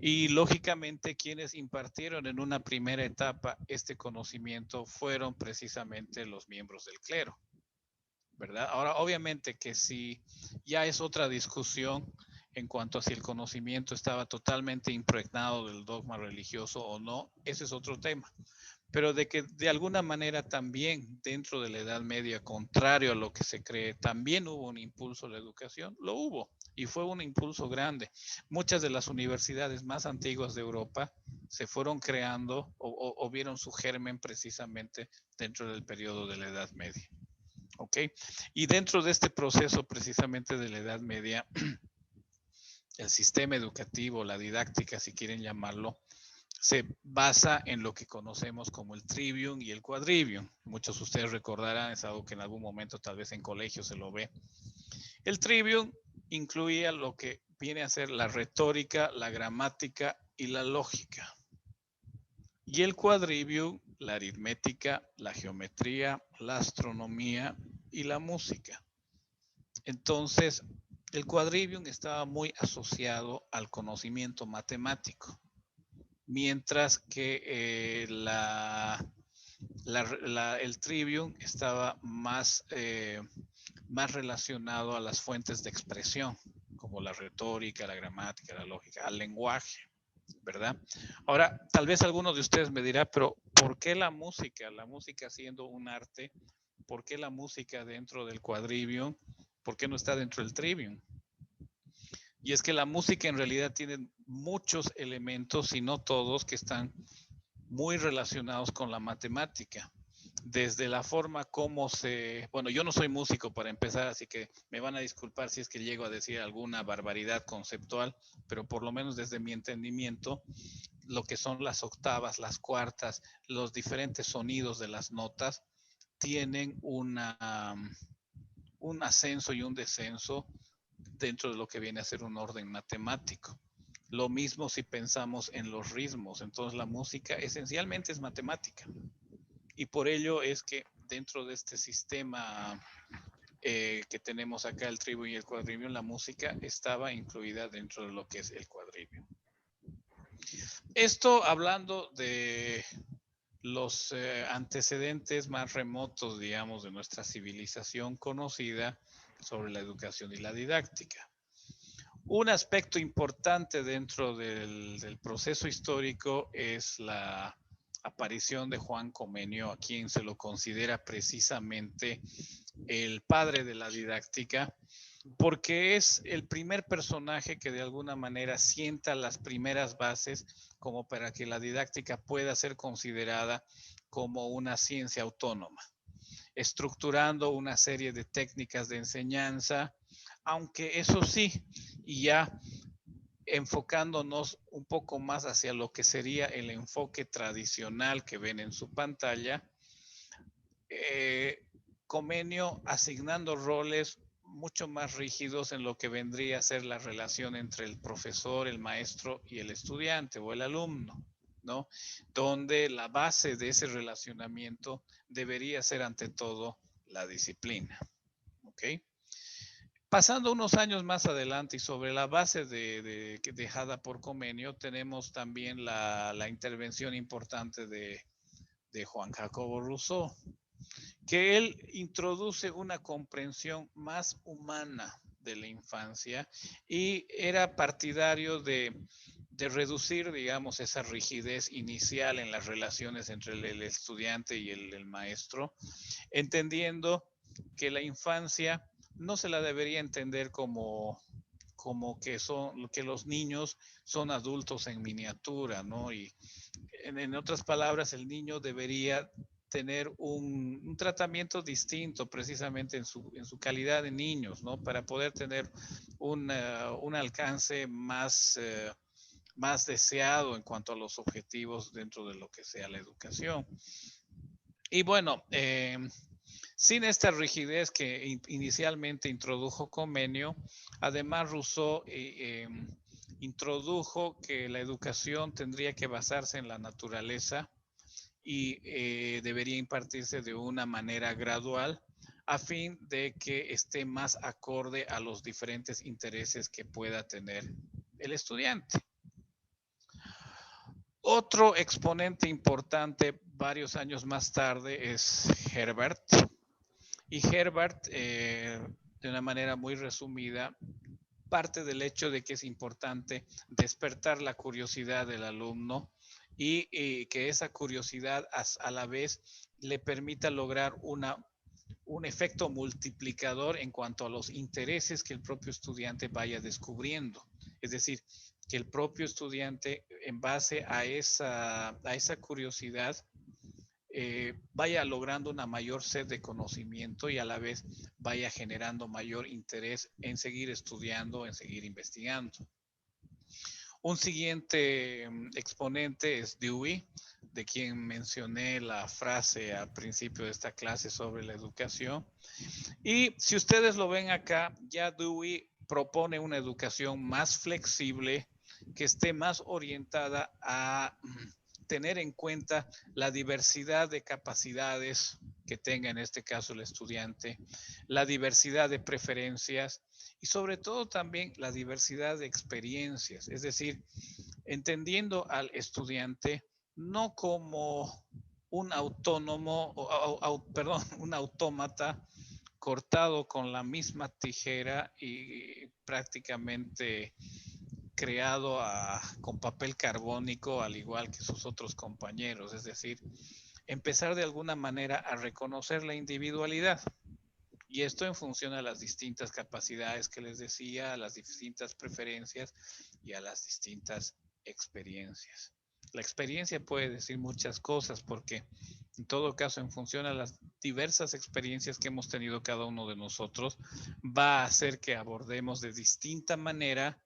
Y lógicamente quienes impartieron en una primera etapa este conocimiento fueron precisamente los miembros del clero, ¿verdad? Ahora, obviamente que si ya es otra discusión en cuanto a si el conocimiento estaba totalmente impregnado del dogma religioso o no, ese es otro tema. Pero de que de alguna manera también dentro de la Edad Media, contrario a lo que se cree, también hubo un impulso a la educación, lo hubo y fue un impulso grande. Muchas de las universidades más antiguas de Europa se fueron creando o vieron su germen precisamente dentro del periodo de la Edad Media. ¿Ok? Y dentro de este proceso precisamente de la Edad Media, el sistema educativo, la didáctica, si quieren llamarlo, se basa en lo que conocemos como el trivium y el quadrivium. Muchos de ustedes recordarán, es algo que en algún momento tal vez en colegio se lo ve. El trivium incluía lo que viene a ser la retórica, la gramática y la lógica. Y el quadrivium, la aritmética, la geometría, la astronomía y la música. Entonces, el quadrivium estaba muy asociado al conocimiento matemático, mientras que el trivium estaba más relacionado a las fuentes de expresión, como la retórica, la gramática, la lógica, al lenguaje, ¿verdad? Ahora, tal vez alguno de ustedes me dirá, pero ¿por qué la música? La música siendo un arte, ¿por qué la música dentro del quadrivium? ¿Por qué no está dentro del trivium? Y es que la música en realidad tiene muchos elementos, y no todos, que están muy relacionados con la matemática. Desde la forma como bueno, yo no soy músico para empezar, así que me van a disculpar si es que llego a decir alguna barbaridad conceptual, pero por lo menos desde mi entendimiento, lo que son las octavas, las cuartas, los diferentes sonidos de las notas, tienen un ascenso y un descenso dentro de lo que viene a ser un orden matemático. Lo mismo si pensamos en los ritmos. Entonces la música esencialmente es matemática. Y por ello es que dentro de este sistema que tenemos acá, el trivium y el quadrivium, la música estaba incluida dentro de lo que es el quadrivium. Esto hablando de los antecedentes más remotos, digamos, de nuestra civilización conocida sobre la educación y la didáctica. Un aspecto importante dentro del proceso histórico es la aparición de Juan Comenio, a quien se lo considera precisamente el padre de la didáctica, porque es el primer personaje que de alguna manera sienta las primeras bases como para que la didáctica pueda ser considerada como una ciencia autónoma, estructurando una serie de técnicas de enseñanza, aunque eso sí, y ya enfocándonos un poco más hacia lo que sería el enfoque tradicional que ven en su pantalla, Comenius asignando roles mucho más rígidos en lo que vendría a ser la relación entre el profesor, el maestro y el estudiante o el alumno, ¿no? Donde la base de ese relacionamiento debería ser ante todo la disciplina, ¿ok? Pasando unos años más adelante y sobre la base dejada por Comenius, tenemos también la intervención importante de Juan Jacobo Rousseau, que él introduce una comprensión más humana de la infancia y era partidario de reducir, digamos, esa rigidez inicial en las relaciones entre el estudiante y el maestro, entendiendo que la infancia no se la debería entender como que los niños son adultos en miniatura, ¿no? Y en otras palabras, el niño debería tener un tratamiento distinto precisamente en su calidad de niños, ¿no? Para poder tener un alcance más deseado en cuanto a los objetivos dentro de lo que sea la educación. Y bueno, sin esta rigidez que inicialmente introdujo Comenius, además Rousseau introdujo que la educación tendría que basarse en la naturaleza y debería impartirse de una manera gradual a fin de que esté más acorde a los diferentes intereses que pueda tener el estudiante. Otro exponente importante varios años más tarde es Herbert. Y Herbert, de una manera muy resumida, parte del hecho de que es importante despertar la curiosidad del alumno y que esa curiosidad a la vez le permita lograr un efecto multiplicador en cuanto a los intereses que el propio estudiante vaya descubriendo. Es decir, que el propio estudiante, en base a esa curiosidad, vaya logrando una mayor sed de conocimiento y a la vez vaya generando mayor interés en seguir estudiando, en seguir investigando. Un siguiente exponente es Dewey, de quien mencioné la frase al principio de esta clase sobre la educación. Y si ustedes lo ven acá, ya Dewey propone una educación más flexible, que esté más orientada a tener en cuenta la diversidad de capacidades que tenga en este caso el estudiante, la diversidad de preferencias y sobre todo también la diversidad de experiencias, es decir, entendiendo al estudiante no como un autónomo, un autómata cortado con la misma tijera y prácticamente creado con papel carbónico al igual que sus otros compañeros, es decir, empezar de alguna manera a reconocer la individualidad. Y esto en función a las distintas capacidades que les decía, a las distintas preferencias y a las distintas experiencias. La experiencia puede decir muchas cosas porque en todo caso, en función a las diversas experiencias que hemos tenido cada uno de nosotros, va a hacer que abordemos de distinta manera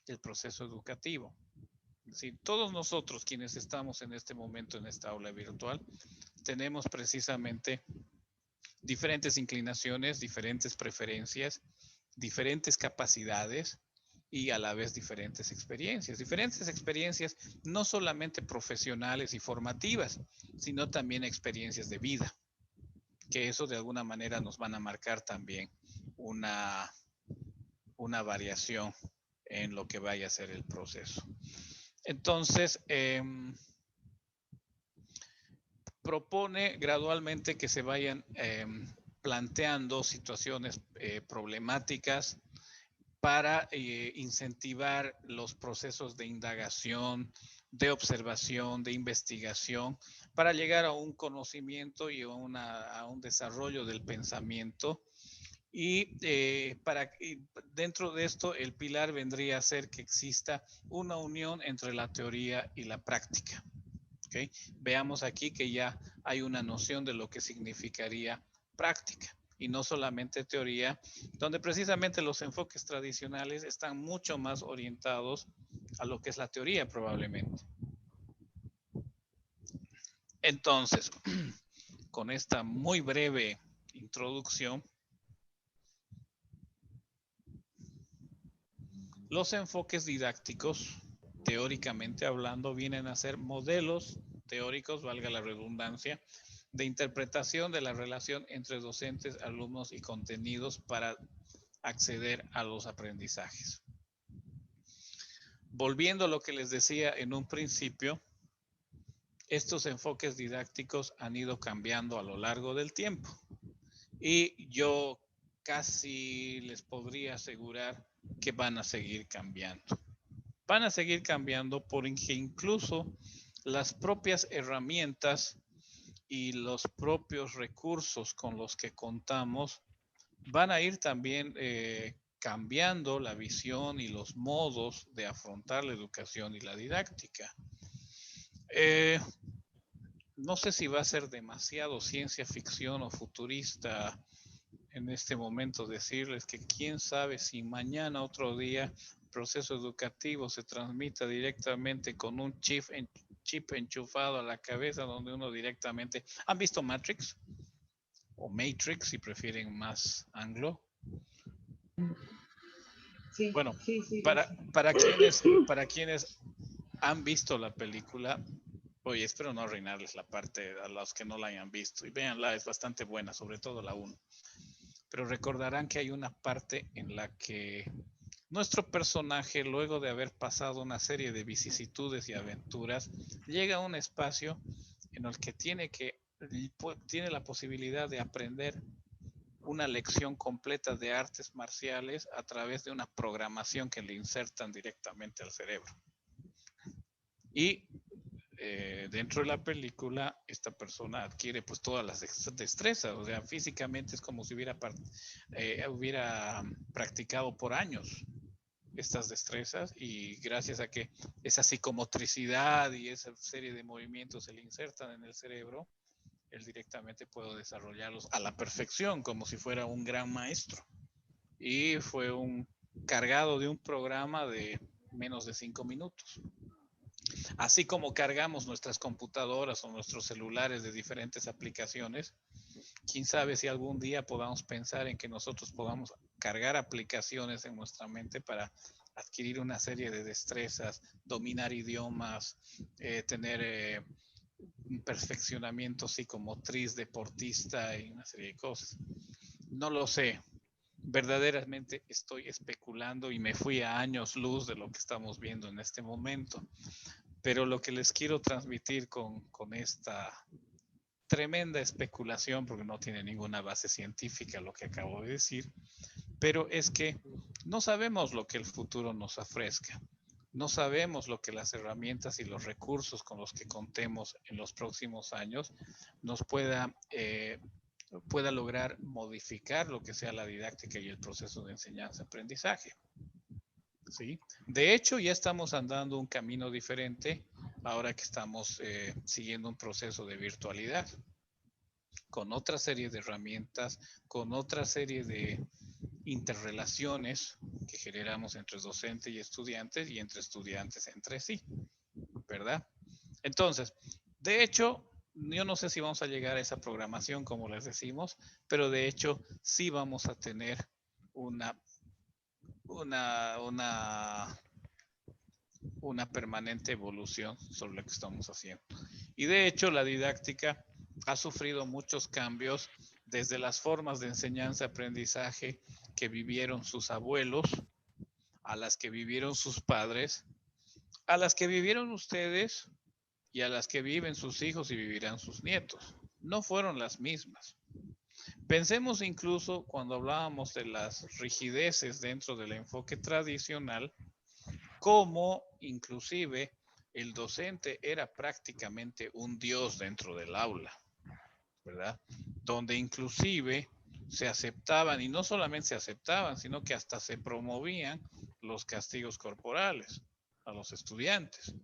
el proceso educativo. Es decir, todos nosotros quienes estamos en este momento en esta aula virtual, tenemos precisamente diferentes inclinaciones, diferentes preferencias, diferentes capacidades y a la vez diferentes experiencias. Diferentes experiencias no solamente profesionales y formativas, sino también experiencias de vida, que eso de alguna manera nos van a marcar también una variación en lo que vaya a ser el proceso. Entonces, propone gradualmente que se vayan planteando situaciones problemáticas para incentivar los procesos de indagación, de observación, de investigación, para llegar a un conocimiento y a un desarrollo del pensamiento Y dentro de esto, el pilar vendría a ser que exista una unión entre la teoría y la práctica. ¿Okay? Veamos aquí que ya hay una noción de lo que significaría práctica y no solamente teoría, donde precisamente los enfoques tradicionales están mucho más orientados a lo que es la teoría probablemente. Entonces, con esta muy breve introducción, los enfoques didácticos, teóricamente hablando, vienen a ser modelos teóricos, valga la redundancia, de interpretación de la relación entre docentes, alumnos y contenidos para acceder a los aprendizajes. Volviendo a lo que les decía en un principio, estos enfoques didácticos han ido cambiando a lo largo del tiempo y yo casi les podría asegurar que van a seguir cambiando. Van a seguir cambiando porque incluso las propias herramientas y los propios recursos con los que contamos van a ir también cambiando la visión y los modos de afrontar la educación y la didáctica. No sé si va a ser demasiado ciencia ficción o futurista en este momento decirles que quién sabe si mañana otro día el proceso educativo se transmita directamente con un chip enchufado a la cabeza donde uno directamente... ¿Han visto Matrix? O Matrix si prefieren más anglo. Sí, Bueno, sí, sí. para quienes han visto la película, oye, espero no arruinarles la parte a los que no la hayan visto y véanla, es bastante buena, sobre todo la 1. Pero recordarán que hay una parte en la que nuestro personaje, luego de haber pasado una serie de vicisitudes y aventuras, llega a un espacio en el que tiene la posibilidad de aprender una lección completa de artes marciales a través de una programación que le insertan directamente al cerebro. Y dentro de la película, esta persona adquiere pues todas las destrezas, o sea, físicamente es como si hubiera practicado por años estas destrezas y gracias a que esa psicomotricidad y esa serie de movimientos se le insertan en el cerebro, él directamente puede desarrollarlos a la perfección, como si fuera un gran maestro. Y fue cargado de un programa de menos de 5 minutos. Así como cargamos nuestras computadoras o nuestros celulares de diferentes aplicaciones, quién sabe si algún día podamos pensar en que nosotros podamos cargar aplicaciones en nuestra mente para adquirir una serie de destrezas, dominar idiomas, tener un perfeccionamiento psicomotriz, deportista y una serie de cosas. No lo sé. Verdaderamente estoy especulando y me fui a años luz de lo que estamos viendo en este momento. Pero lo que les quiero transmitir con esta tremenda especulación, porque no tiene ninguna base científica lo que acabo de decir, pero es que no sabemos lo que el futuro nos ofrezca. No sabemos lo que las herramientas y los recursos con los que contemos en los próximos años nos pueda lograr modificar lo que sea la didáctica y el proceso de enseñanza-aprendizaje. ¿Sí? De hecho, ya estamos andando un camino diferente ahora que estamos siguiendo un proceso de virtualidad, con otra serie de herramientas, con otra serie de interrelaciones que generamos entre docente y estudiantes y entre estudiantes entre sí, ¿verdad? Entonces, de hecho, yo no sé si vamos a llegar a esa programación como les decimos, pero de hecho sí vamos a tener una permanente evolución sobre lo que estamos haciendo. Y de hecho la didáctica ha sufrido muchos cambios desde las formas de enseñanza-aprendizaje que vivieron sus abuelos, a las que vivieron sus padres, a las que vivieron ustedes y a las que viven sus hijos y vivirán sus nietos. No fueron las mismas. Pensemos incluso cuando hablábamos de las rigideces dentro del enfoque tradicional, cómo inclusive el docente era prácticamente un dios dentro del aula, ¿verdad? Donde inclusive se aceptaban, y no solamente se aceptaban, sino que hasta se promovían los castigos corporales a los estudiantes.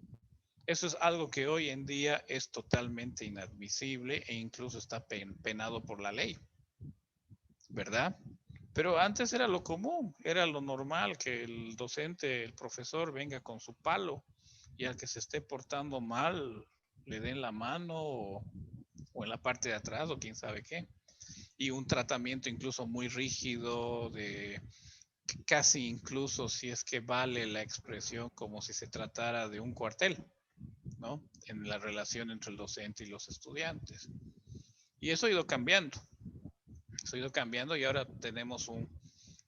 Eso es algo que hoy en día es totalmente inadmisible e incluso está penado por la ley, ¿verdad? Pero antes era lo común, era lo normal que el docente, el profesor venga con su palo y al que se esté portando mal le den la mano o en la parte de atrás o quién sabe qué. Y un tratamiento incluso muy rígido de casi incluso si es que vale la expresión como si se tratara de un cuartel, ¿no? En la relación entre el docente y los estudiantes. Y eso ha ido cambiando. Eso ha ido cambiando y ahora tenemos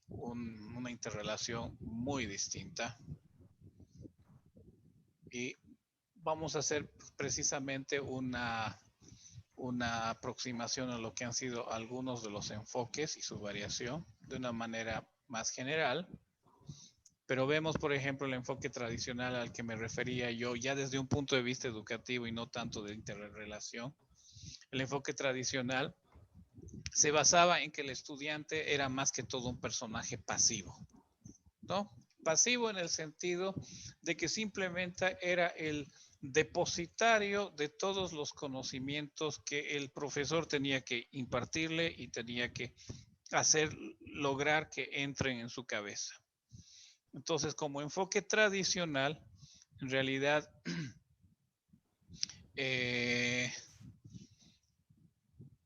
una interrelación muy distinta. Y vamos a hacer precisamente una aproximación a lo que han sido algunos de los enfoques y su variación de una manera más general. Pero vemos, por ejemplo, el enfoque tradicional al que me refería yo, ya desde un punto de vista educativo y no tanto de interrelación. El enfoque tradicional se basaba en que el estudiante era más que todo un personaje pasivo, ¿no? Pasivo en el sentido de que simplemente era el depositario de todos los conocimientos que el profesor tenía que impartirle y tenía que lograr que entren en su cabeza. Entonces, como enfoque tradicional, en realidad,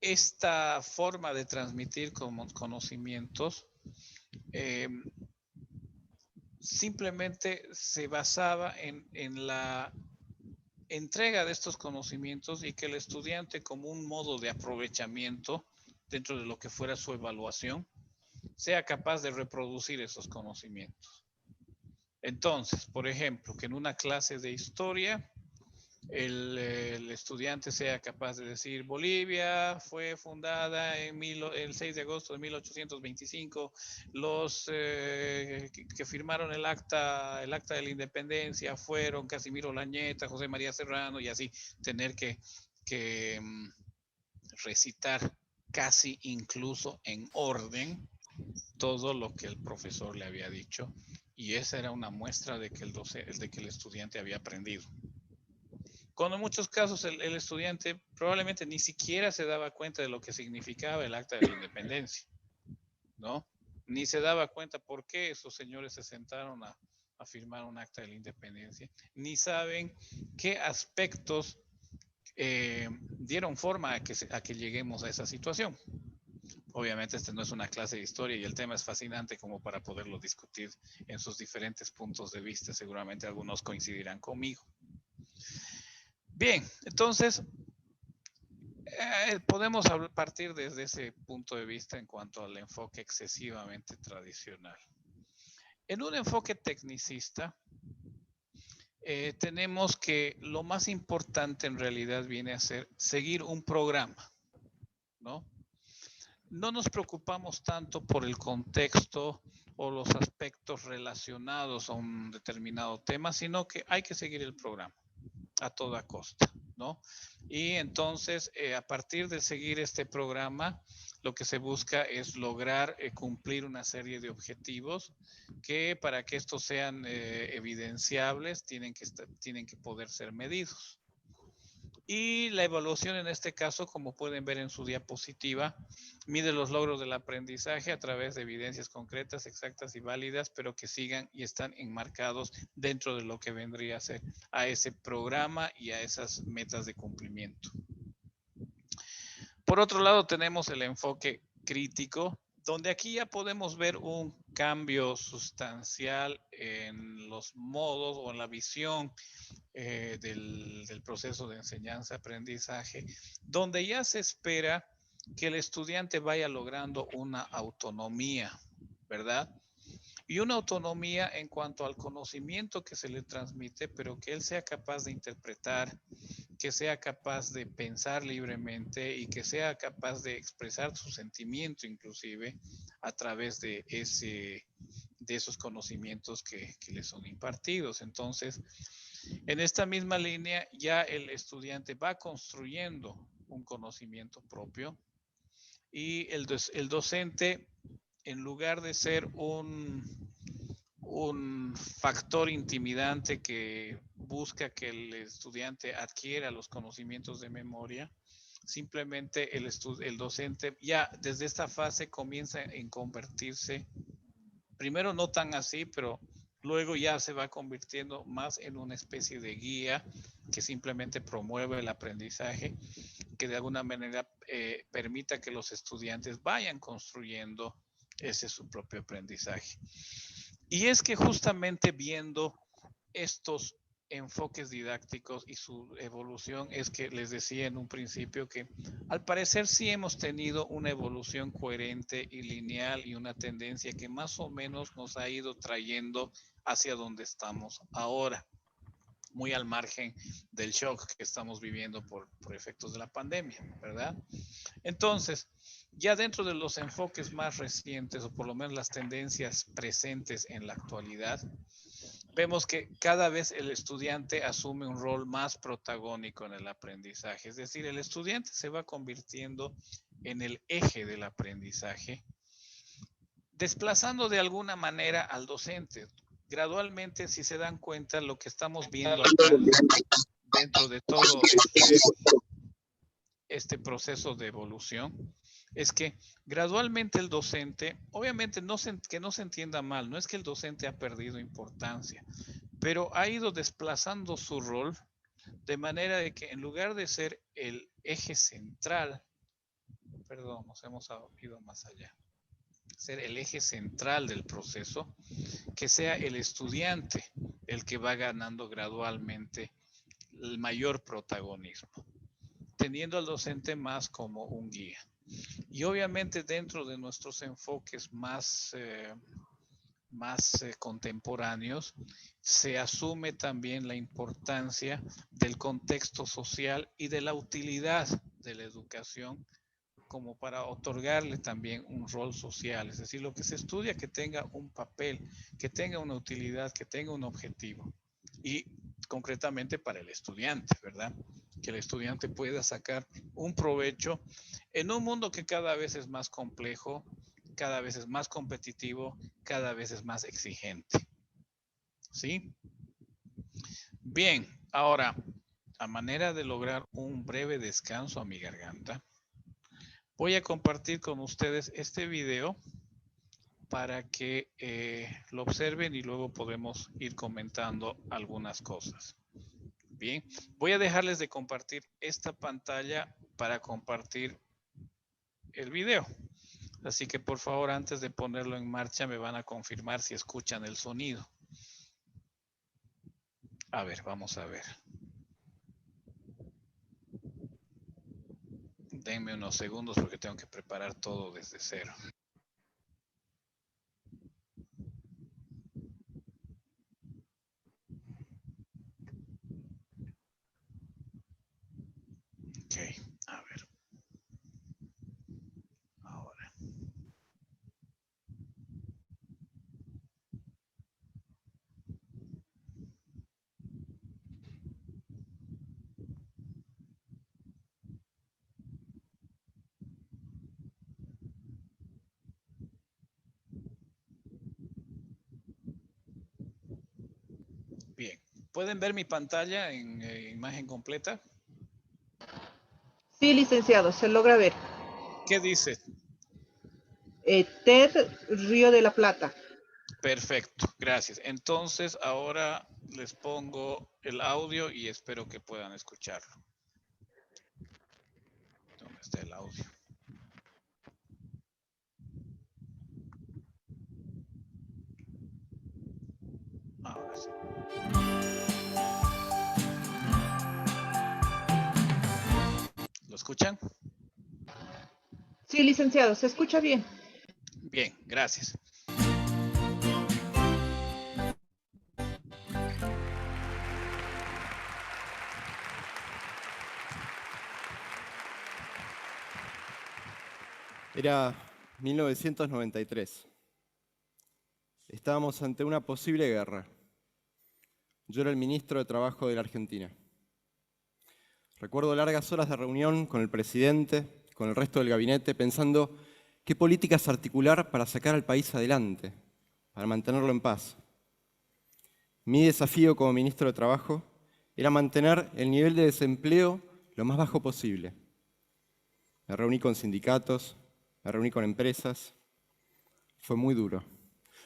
esta forma de transmitir conocimientos simplemente se basaba en la entrega de estos conocimientos y que el estudiante, como un modo de aprovechamiento dentro de lo que fuera su evaluación, sea capaz de reproducir esos conocimientos. Entonces, por ejemplo, que en una clase de historia el estudiante sea capaz de decir: Bolivia fue fundada el 6 de agosto de 1825, los que firmaron el acta de la independencia fueron Casimiro Lañeta, José María Serrano, y así tener que recitar casi incluso en orden todo lo que el profesor le había dicho, y esa era una muestra de que el estudiante había aprendido. Cuando en muchos casos el estudiante probablemente ni siquiera se daba cuenta de lo que significaba el acta de la independencia, ¿no? Ni se daba cuenta por qué esos señores se sentaron a firmar un acta de la independencia, ni saben qué aspectos dieron forma a que lleguemos a esa situación. Obviamente esta no es una clase de historia y el tema es fascinante como para poderlo discutir en sus diferentes puntos de vista. Seguramente algunos coincidirán conmigo. Bien, entonces podemos partir desde ese punto de vista en cuanto al enfoque excesivamente tradicional. En un enfoque tecnicista, tenemos que lo más importante en realidad viene a ser seguir un programa, ¿no? No nos preocupamos tanto por el contexto o los aspectos relacionados a un determinado tema, sino que hay que seguir el programa a toda costa, ¿no? Y entonces, a partir de seguir este programa, lo que se busca es lograr cumplir una serie de objetivos que, para que estos sean evidenciables, tienen que poder ser medidos. Y la evaluación en este caso, como pueden ver en su diapositiva, mide los logros del aprendizaje a través de evidencias concretas, exactas y válidas, pero que sigan y están enmarcados dentro de lo que vendría a ser a ese programa y a esas metas de cumplimiento. Por otro lado, tenemos el enfoque crítico, donde aquí ya podemos ver un cambio sustancial en los modos o en la visión del proceso de enseñanza-aprendizaje, donde ya se espera que el estudiante vaya logrando una autonomía, ¿verdad? Y una autonomía en cuanto al conocimiento que se le transmite, pero que él sea capaz de interpretar, que sea capaz de pensar libremente y que sea capaz de expresar su sentimiento inclusive a través de esos conocimientos que le son impartidos. Entonces, en esta misma línea ya el estudiante va construyendo un conocimiento propio y el docente, en lugar de ser un factor intimidante que busca que el estudiante adquiera los conocimientos de memoria, simplemente el docente ya desde esta fase comienza en convertirse, primero no tan así, pero luego ya se va convirtiendo más en una especie de guía que simplemente promueve el aprendizaje, que de alguna manera permita que los estudiantes vayan construyendo ese su propio aprendizaje. Y es que justamente viendo estos enfoques didácticos y su evolución es que les decía en un principio que al parecer sí hemos tenido una evolución coherente y lineal y una tendencia que más o menos nos ha ido trayendo hacia donde estamos ahora, muy al margen del shock que estamos viviendo por efectos de la pandemia, ¿verdad? Entonces, ya dentro de los enfoques más recientes, o por lo menos las tendencias presentes en la actualidad, vemos que cada vez el estudiante asume un rol más protagónico en el aprendizaje. Es decir, el estudiante se va convirtiendo en el eje del aprendizaje, desplazando de alguna manera al docente. Gradualmente, si se dan cuenta, lo que estamos viendo acá dentro de todo este proceso de evolución es que gradualmente el docente, obviamente que no se entienda mal, no es que el docente ha perdido importancia, pero ha ido desplazando su rol de manera de que en lugar de ser el eje central, perdón, nos hemos ido más allá, ser el eje central del proceso, que sea el estudiante el que va ganando gradualmente el mayor protagonismo, teniendo al docente más como un guía. Y obviamente dentro de nuestros enfoques más contemporáneos, se asume también la importancia del contexto social y de la utilidad de la educación como para otorgarle también un rol social. Es decir, lo que se estudia que tenga un papel, que tenga una utilidad, que tenga un objetivo. Y concretamente para el estudiante, ¿verdad? Que el estudiante pueda sacar un provecho en un mundo que cada vez es más complejo, cada vez es más competitivo, cada vez es más exigente. ¿Sí? Bien, ahora, a manera de lograr un breve descanso a mi garganta, voy a compartir con ustedes este video para que lo observen y luego podemos ir comentando algunas cosas. Bien, voy a dejarles de compartir esta pantalla para compartir el video. Así que por favor, antes de ponerlo en marcha, me van a confirmar si escuchan el sonido. A ver, vamos a ver. Denme unos segundos porque tengo que preparar todo desde cero. Ok, a ver. Ahora. Bien, ¿pueden ver mi pantalla en imagen completa? Sí, licenciado, se logra ver. ¿Qué dice? TED Río de la Plata. Perfecto, gracias. Entonces ahora les pongo el audio y espero que puedan escucharlo. ¿Dónde está el audio? Ahora sí. ¿Lo escuchan? Sí, licenciado, se escucha bien. Bien, gracias. Era 1993. Estábamos ante una posible guerra. Yo era el ministro de Trabajo de la Argentina. Recuerdo largas horas de reunión con el presidente, con el resto del gabinete, pensando qué políticas articular para sacar al país adelante, para mantenerlo en paz. Mi desafío como ministro de Trabajo era mantener el nivel de desempleo lo más bajo posible. Me reuní con sindicatos, me reuní con empresas. Fue muy duro.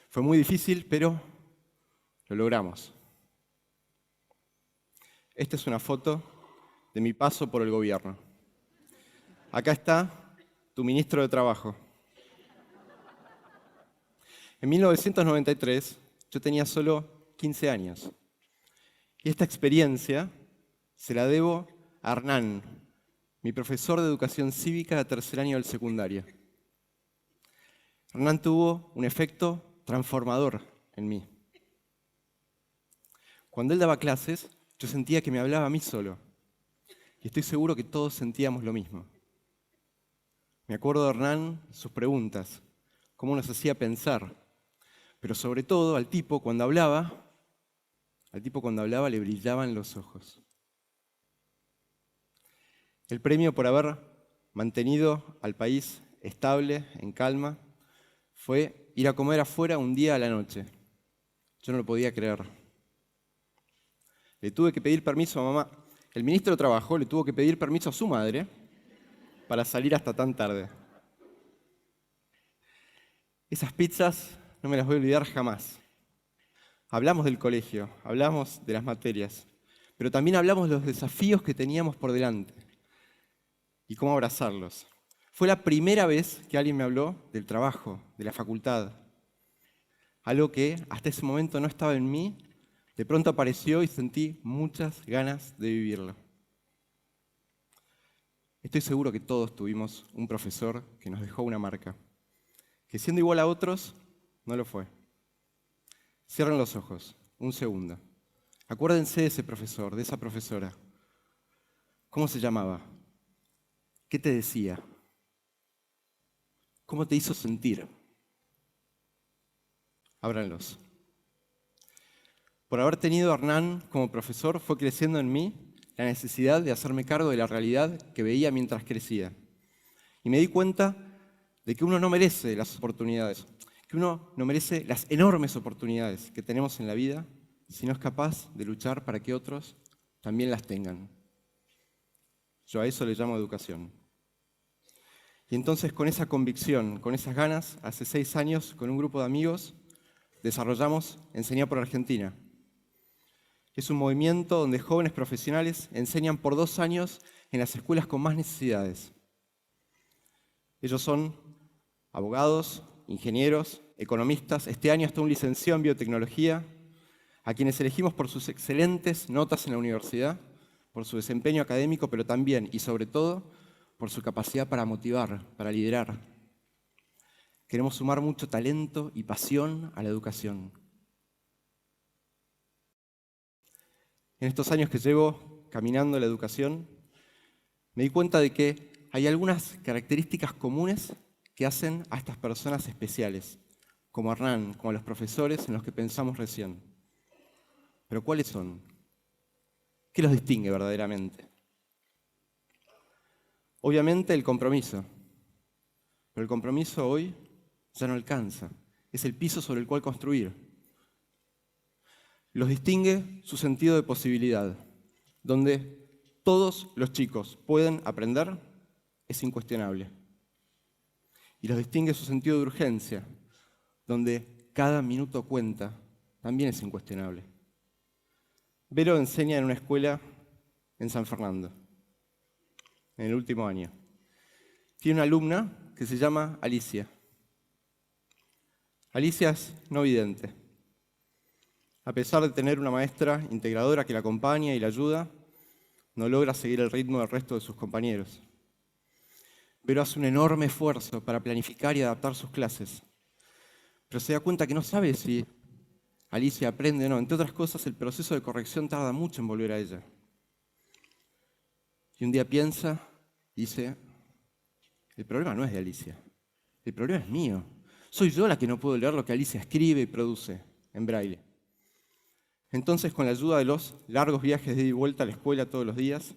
Fue muy difícil, pero lo logramos. Esta es una foto de mi paso por el gobierno. Acá está tu ministro de Trabajo. En 1993 yo tenía solo 15 años. Y esta experiencia se la debo a Hernán, mi profesor de educación cívica de tercer año del secundario. Hernán tuvo un efecto transformador en mí. Cuando él daba clases, yo sentía que me hablaba a mí solo. Y estoy seguro que todos sentíamos lo mismo. Me acuerdo de Hernán, sus preguntas, cómo nos hacía pensar. Pero sobre todo, al tipo cuando hablaba le brillaban los ojos. El premio por haber mantenido al país estable, en calma, fue ir a comer afuera un día a la noche. Yo no lo podía creer. Le tuve que pedir permiso a mamá. El ministro de Trabajo le tuvo que pedir permiso a su madre para salir hasta tan tarde. Esas pizzas no me las voy a olvidar jamás. Hablamos del colegio, hablamos de las materias, pero también hablamos de los desafíos que teníamos por delante y cómo abrazarlos. Fue la primera vez que alguien me habló del trabajo, de la facultad. Algo que hasta ese momento no estaba en mí, de pronto apareció y sentí muchas ganas de vivirlo. Estoy seguro que todos tuvimos un profesor que nos dejó una marca, que siendo igual a otros, no lo fue. Cierren los ojos, un segundo. Acuérdense de ese profesor, de esa profesora. ¿Cómo se llamaba? ¿Qué te decía? ¿Cómo te hizo sentir? Ábranlos. Por haber tenido a Hernán como profesor, fue creciendo en mí la necesidad de hacerme cargo de la realidad que veía mientras crecía. Y me di cuenta de que uno no merece las oportunidades, que uno no merece las enormes oportunidades que tenemos en la vida si no es capaz de luchar para que otros también las tengan. Yo a eso le llamo educación. Y entonces con esa convicción, con esas ganas, hace 6 años, con un grupo de amigos, desarrollamos Enseñar por Argentina. Es un movimiento donde jóvenes profesionales enseñan por 2 años en las escuelas con más necesidades. Ellos son abogados, ingenieros, economistas, este año hasta un licenciado en biotecnología, a quienes elegimos por sus excelentes notas en la universidad, por su desempeño académico, pero también y sobre todo por su capacidad para motivar, para liderar. Queremos sumar mucho talento y pasión a la educación. En estos años que llevo caminando la educación, me di cuenta de que hay algunas características comunes que hacen a estas personas especiales, como Hernán, como a los profesores en los que pensamos recién. Pero ¿cuáles son? ¿Qué los distingue verdaderamente? Obviamente el compromiso, pero el compromiso hoy ya no alcanza, es el piso sobre el cual construir. Los distingue su sentido de posibilidad, donde todos los chicos pueden aprender, es incuestionable. Y los distingue su sentido de urgencia, donde cada minuto cuenta, también es incuestionable. Vero enseña en una escuela en San Fernando, en el último año. Tiene una alumna que se llama Alicia. Alicia es no vidente. A pesar de tener una maestra integradora que la acompaña y la ayuda, no logra seguir el ritmo del resto de sus compañeros. Pero hace un enorme esfuerzo para planificar y adaptar sus clases. Pero se da cuenta que no sabe si Alicia aprende o no. Entre otras cosas, el proceso de corrección tarda mucho en volver a ella. Y un día piensa y dice, el problema no es de Alicia, el problema es mío. Soy yo la que no puedo leer lo que Alicia escribe y produce en braille. Entonces, con la ayuda de los largos viajes de ida y vuelta a la escuela todos los días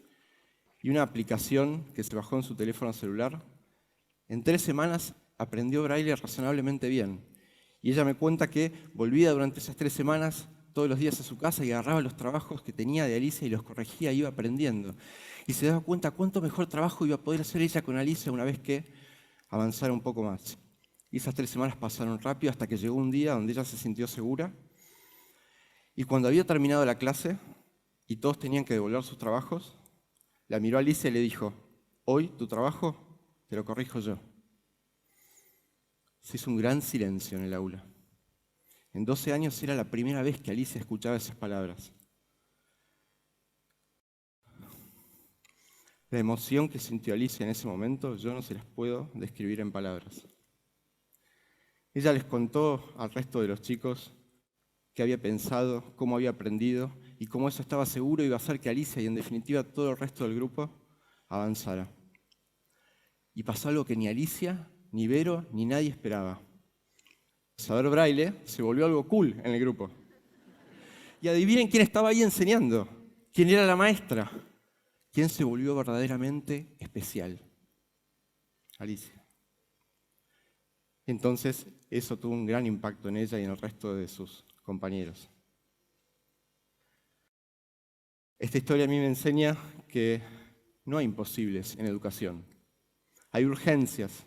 y una aplicación que se bajó en su teléfono celular, en 3 semanas aprendió braille razonablemente bien. Y ella me cuenta que volvía durante esas 3 semanas todos los días a su casa y agarraba los trabajos que tenía de Alicia y los corregía e iba aprendiendo. Y se daba cuenta cuánto mejor trabajo iba a poder hacer ella con Alicia una vez que avanzara un poco más. Y esas 3 semanas pasaron rápido hasta que llegó un día donde ella se sintió segura. Y cuando había terminado la clase y todos tenían que devolver sus trabajos, la miró a Alicia y le dijo: hoy tu trabajo te lo corrijo yo. Se hizo un gran silencio en el aula. En 12 años era la primera vez que Alicia escuchaba esas palabras. La emoción que sintió Alicia en ese momento yo no se las puedo describir en palabras. Ella les contó al resto de los chicos qué había pensado, cómo había aprendido y cómo eso estaba seguro iba a hacer que Alicia y en definitiva todo el resto del grupo avanzara. Y pasó algo que ni Alicia, ni Vero, ni nadie esperaba. Saber braille se volvió algo cool en el grupo. Y adivinen quién estaba ahí enseñando, quién era la maestra, quién se volvió verdaderamente especial. Alicia. Entonces, eso tuvo un gran impacto en ella y en el resto de sus compañeros. Esta historia a mí me enseña que no hay imposibles en educación. Hay urgencias,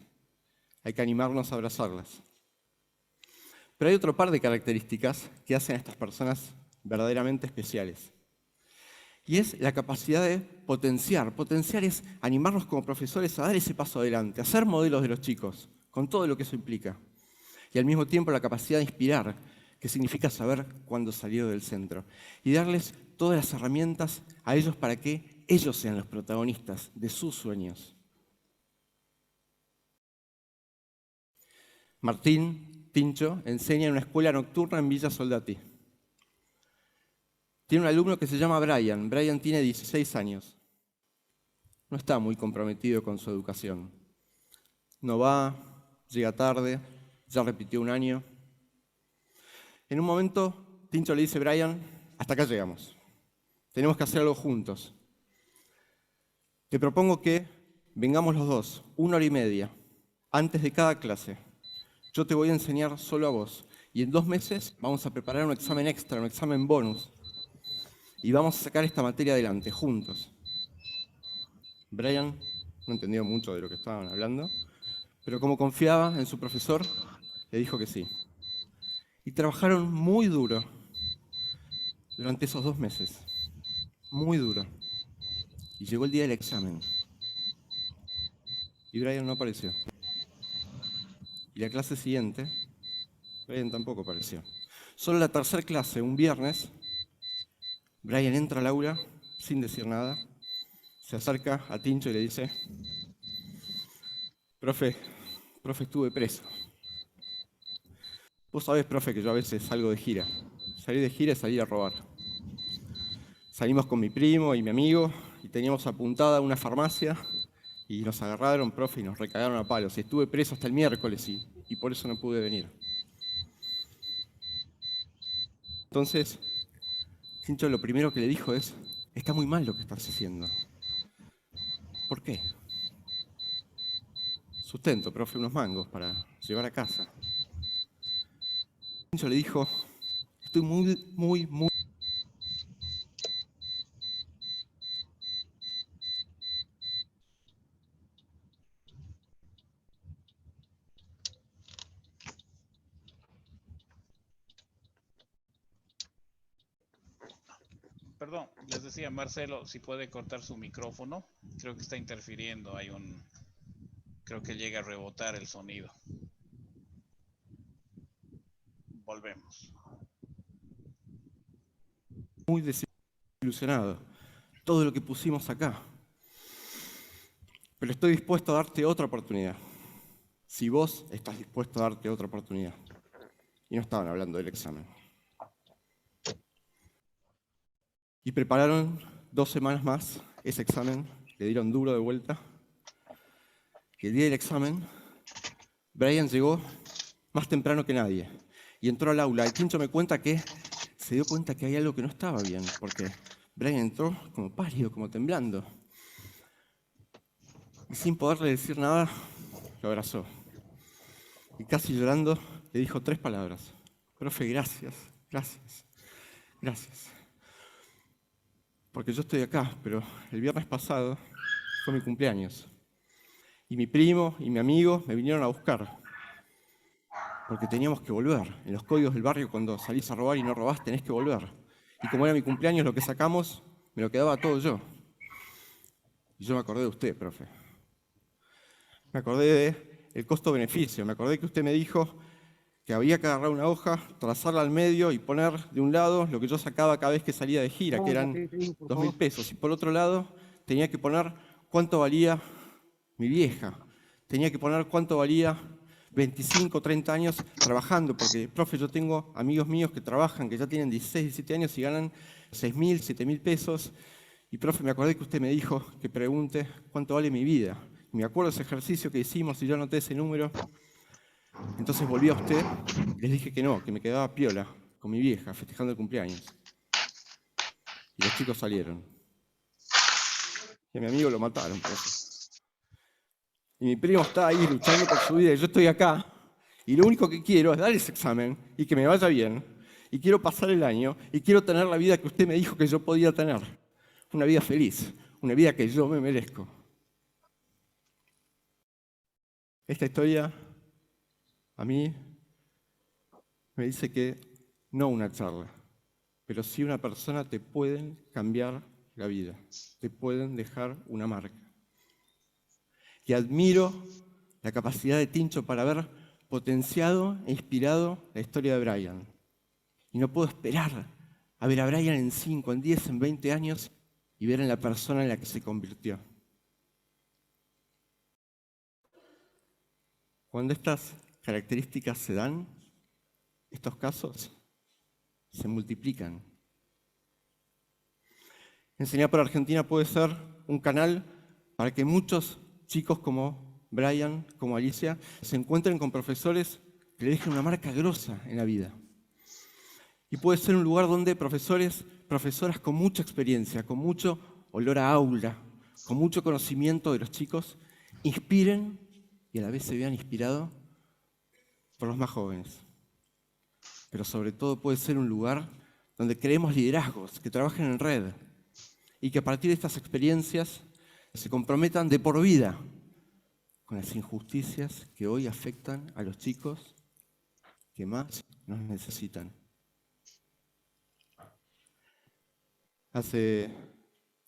hay que animarnos a abrazarlas. Pero hay otro par de características que hacen a estas personas verdaderamente especiales. Y es la capacidad de potenciar. Potenciar es animarnos como profesores a dar ese paso adelante, a ser modelos de los chicos, con todo lo que eso implica. Y al mismo tiempo la capacidad de inspirar, que significa saber cuándo salir del centro. Y darles todas las herramientas a ellos para que ellos sean los protagonistas de sus sueños. Martín Tincho enseña en una escuela nocturna en Villa Soldati. Tiene un alumno que se llama Brian. Brian tiene 16 años. No está muy comprometido con su educación. No va, llega tarde, ya repitió un año. En un momento, Tincho le dice: Brian, hasta acá llegamos. Tenemos que hacer algo juntos. Te propongo que vengamos los dos, 1 hora y media, antes de cada clase. Yo te voy a enseñar solo a vos. Y en 2 meses vamos a preparar un examen extra, un examen bonus. Y vamos a sacar esta materia adelante, juntos. Brian no entendió mucho de lo que estaban hablando, pero como confiaba en su profesor, le dijo que sí. Y trabajaron muy duro durante esos 2 meses. Muy duro. Y llegó el día del examen. Y Brian no apareció. Y la clase siguiente, Brian tampoco apareció. Solo la tercera clase, un viernes, Brian entra al aula sin decir nada, se acerca a Tincho y le dice: profe, estuve preso. Vos sabés, profe, que yo a veces salgo de gira. Salir de gira es salir a robar. Salimos con mi primo y mi amigo y teníamos apuntada una farmacia y nos agarraron, profe, y nos recagaron a palos. Y estuve preso hasta el miércoles y por eso no pude venir. Entonces, Tincho lo primero que le dijo es: está muy mal lo que estás haciendo. ¿Por qué? Sustento, profe, unos mangos para llevar a casa. Tincho le dijo: estoy muy Perdón, les decía Marcelo, si puede cortar su micrófono. Creo que está interfiriendo. Creo que llega a rebotar el sonido. Volvemos. muy desilusionado. Todo lo que pusimos acá. Pero estoy dispuesto a darte otra oportunidad. Si vos estás dispuesto a darte otra oportunidad. Y no estaban hablando del examen. Y prepararon 2 semanas más ese examen, le dieron duro de vuelta. Y el día del examen, Brian llegó más temprano que nadie y entró al aula. Y Tincho me cuenta que se dio cuenta que hay algo que no estaba bien, porque Brian entró como pálido, como temblando. Y sin poderle decir nada, lo abrazó. Y casi llorando, le dijo 3 palabras. Profe, gracias, gracias, gracias. Porque yo estoy acá, pero el viernes pasado fue mi cumpleaños. Y mi primo y mi amigo me vinieron a buscar. Porque teníamos que volver. En los códigos del barrio, cuando salís a robar y no robás, tenés que volver. Y como era mi cumpleaños, lo que sacamos, me lo quedaba todo yo. Y yo me acordé de usted, profe. Me acordé del costo-beneficio. Me acordé que usted me dijo que había que agarrar una hoja, trazarla al medio y poner de un lado lo que yo sacaba cada vez que salía de gira, que eran 2.000 pesos. Y por otro lado, tenía que poner cuánto valía mi vieja. Tenía que poner cuánto valía 25, 30 años trabajando, porque, profe, yo tengo amigos míos que trabajan, que ya tienen 16, 17 años y ganan 6.000, 7.000 pesos. Y, profe, me acordé que usted me dijo que pregunte cuánto vale mi vida. Y me acuerdo de ese ejercicio que hicimos y yo anoté ese número. Entonces volví a usted y les dije que no, que me quedaba piola con mi vieja festejando el cumpleaños. Y los chicos salieron. Y a mi amigo lo mataron, profe. Y mi primo está ahí luchando por su vida y yo estoy acá. Y lo único que quiero es dar ese examen y que me vaya bien. Y quiero pasar el año y quiero tener la vida que usted me dijo que yo podía tener. Una vida feliz, una vida que yo me merezco. Esta historia a mí me dice que no una charla, pero sí una persona te pueden cambiar la vida, te pueden dejar una marca. Y admiro la capacidad de Tincho para haber potenciado e inspirado la historia de Brian. Y no puedo esperar a ver a Brian en 5, en 10, en 20 años y ver en la persona en la que se convirtió. Cuando estas características se dan, estos casos se multiplican. Enseñar por Argentina puede ser un canal para que muchos chicos como Brian, como Alicia, se encuentren con profesores que le dejen una marca grosa en la vida. Y puede ser un lugar donde profesores, profesoras con mucha experiencia, con mucho olor a aula, con mucho conocimiento de los chicos, inspiren y a la vez se vean inspirados por los más jóvenes. Pero sobre todo puede ser un lugar donde creemos liderazgos que trabajen en red y que a partir de estas experiencias se comprometan de por vida con las injusticias que hoy afectan a los chicos que más nos necesitan. Hace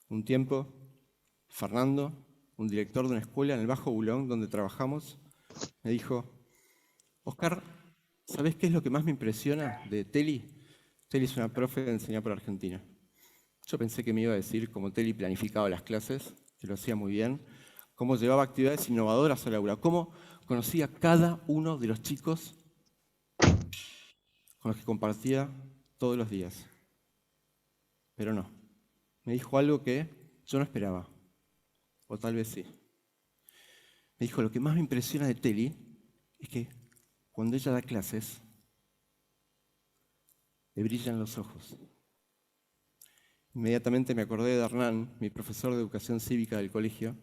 un tiempo, Fernando, un director de una escuela en el Bajo Bulón donde trabajamos, me dijo: Oscar, ¿sabés qué es lo que más me impresiona de Teli? Teli es una profe de enseñar por Argentina. Yo pensé que me iba a decir cómo Teli planificaba las clases, que lo hacía muy bien, cómo llevaba actividades innovadoras al aula, cómo conocía a cada uno de los chicos con los que compartía todos los días. Pero no, me dijo algo que yo no esperaba, o tal vez sí. Me dijo: lo que más me impresiona de Teli es que cuando ella da clases, le brillan los ojos. Inmediatamente me acordé de Hernán, mi profesor de educación cívica del colegio,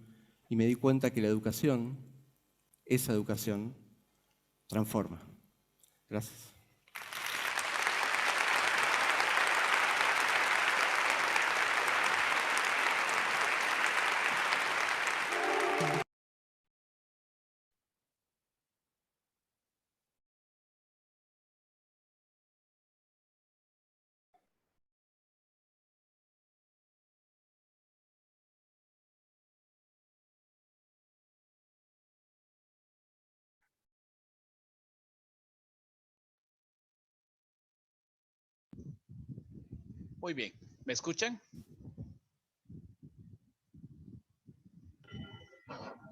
y me di cuenta que la educación, esa educación, transforma. Gracias. Muy bien. ¿Me escuchan?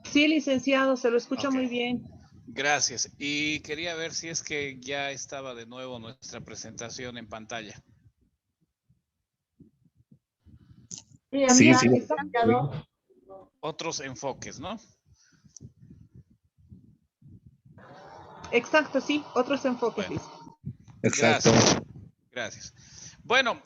Sí, licenciado, se lo escucha Ok. muy bien. Gracias. Y quería ver si es que ya estaba de nuevo nuestra presentación en pantalla. Sí, Ya, sí. licenciado. Otros enfoques, ¿no? Exacto, sí, otros enfoques. Bueno, Exacto. gracias. Gracias. Bueno,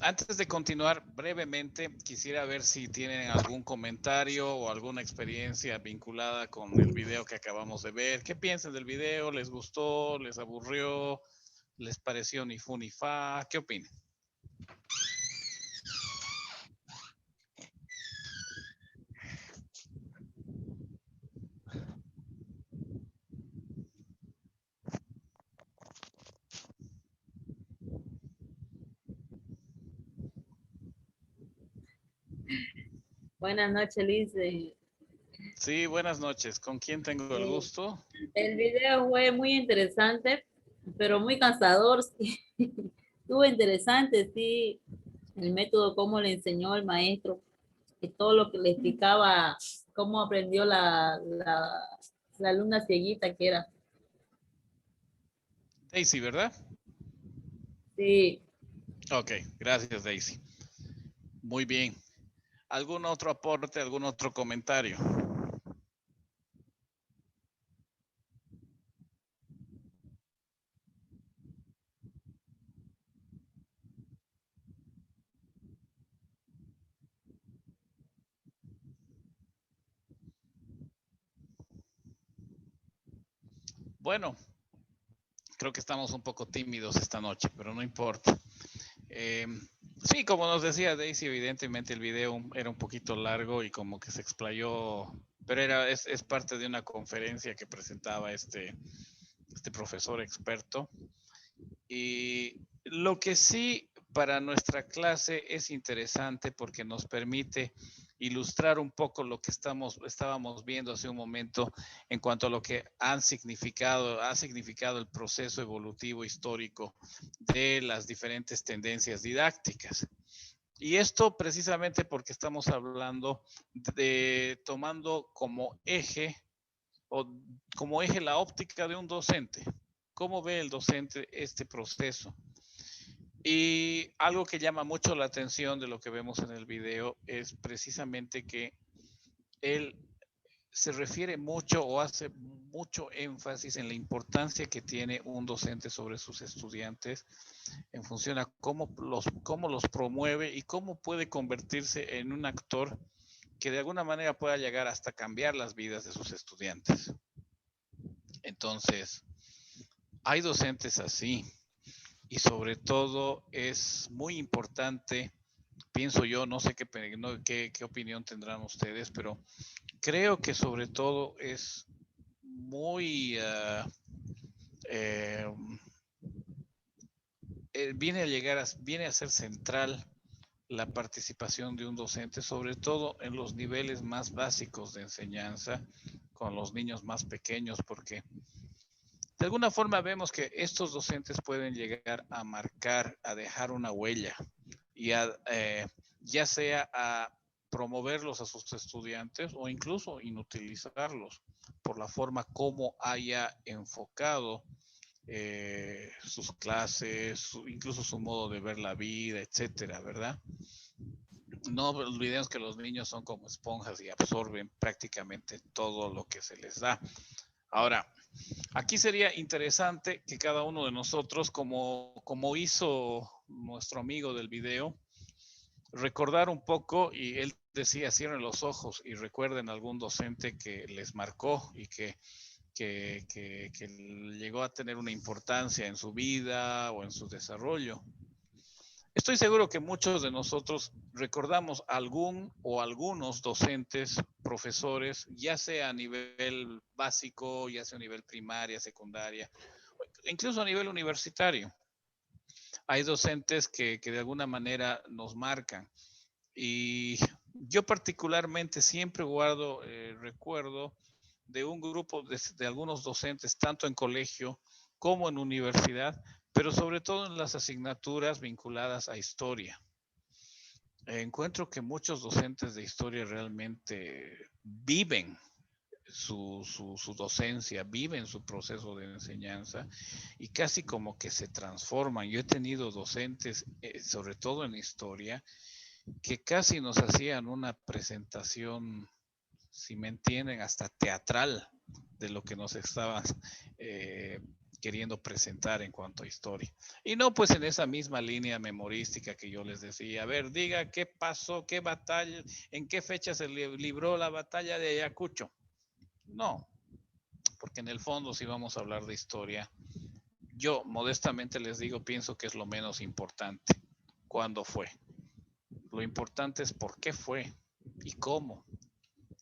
antes de continuar brevemente, quisiera ver si tienen algún comentario o alguna experiencia vinculada con el video que acabamos de ver. ¿Qué piensan del video? ¿Les gustó? ¿Les aburrió? ¿Les pareció ni fu ni fa? ¿Qué opinan? Buenas noches, Liz. Sí, buenas noches. ¿Con quién tengo el gusto? El video fue muy interesante, pero muy cansador. Sí. Estuvo interesante, sí, el método, cómo le enseñó el maestro, y todo lo que le explicaba, cómo aprendió la alumna cieguita que era. Daisy, ¿verdad? Sí. Ok, gracias, Daisy. Muy bien. ¿Algún otro aporte, algún otro comentario? Bueno, creo que estamos un poco tímidos esta noche, pero no importa. Sí, como nos decía Daisy, evidentemente el video era un poquito largo y como que se explayó, pero es parte de una conferencia que presentaba este profesor experto. Y lo que sí para nuestra clase es interesante porque nos permite ilustrar un poco lo que estábamos viendo hace un momento en cuanto a lo que ha significado el proceso evolutivo histórico de las diferentes tendencias didácticas. Y esto precisamente porque estamos hablando de tomando como eje la óptica de un docente. ¿Cómo ve el docente este proceso? Y algo que llama mucho la atención de lo que vemos en el video es precisamente que él se refiere mucho o hace mucho énfasis en la importancia que tiene un docente sobre sus estudiantes en función a cómo los promueve y cómo puede convertirse en un actor que de alguna manera pueda llegar hasta cambiar las vidas de sus estudiantes. Entonces, hay docentes así y sobre todo es muy importante, pienso yo, no sé qué opinión tendrán ustedes, pero creo que sobre todo es muy viene a ser central la participación de un docente, sobre todo en los niveles más básicos de enseñanza, con los niños más pequeños, porque de alguna forma vemos que estos docentes pueden llegar a marcar, a dejar una huella, y ya sea a promoverlos a sus estudiantes o incluso inutilizarlos por la forma como haya enfocado sus clases, incluso su modo de ver la vida, etcétera, ¿verdad? No olvidemos que los niños son como esponjas y absorben prácticamente todo lo que se les da. Ahora, aquí sería interesante que cada uno de nosotros, como hizo nuestro amigo del video, recordar un poco, y él decía, cierren los ojos y recuerden algún docente que les marcó y que llegó a tener una importancia en su vida o en su desarrollo. Estoy seguro que muchos de nosotros recordamos algún o algunos docentes, profesores, ya sea a nivel básico, ya sea a nivel primaria, secundaria, incluso a nivel universitario. Hay docentes que de alguna manera nos marcan. Y yo particularmente siempre guardo recuerdo de un grupo de algunos docentes, tanto en colegio como en universidad, pero sobre todo en las asignaturas vinculadas a historia. Encuentro que muchos docentes de historia realmente viven su docencia, viven su proceso de enseñanza y casi como que se transforman. Yo he tenido docentes, sobre todo en historia, que casi nos hacían una presentación, si me entienden, hasta teatral de lo que nos estaban queriendo presentar en cuanto a historia. Y no pues en esa misma línea memorística que yo les decía. A ver, diga qué pasó, qué batalla, en qué fecha se libró la batalla de Ayacucho. No, porque en el fondo si vamos a hablar de historia, yo modestamente les digo, pienso que es lo menos importante. ¿Cuándo fue? Lo importante es por qué fue y cómo.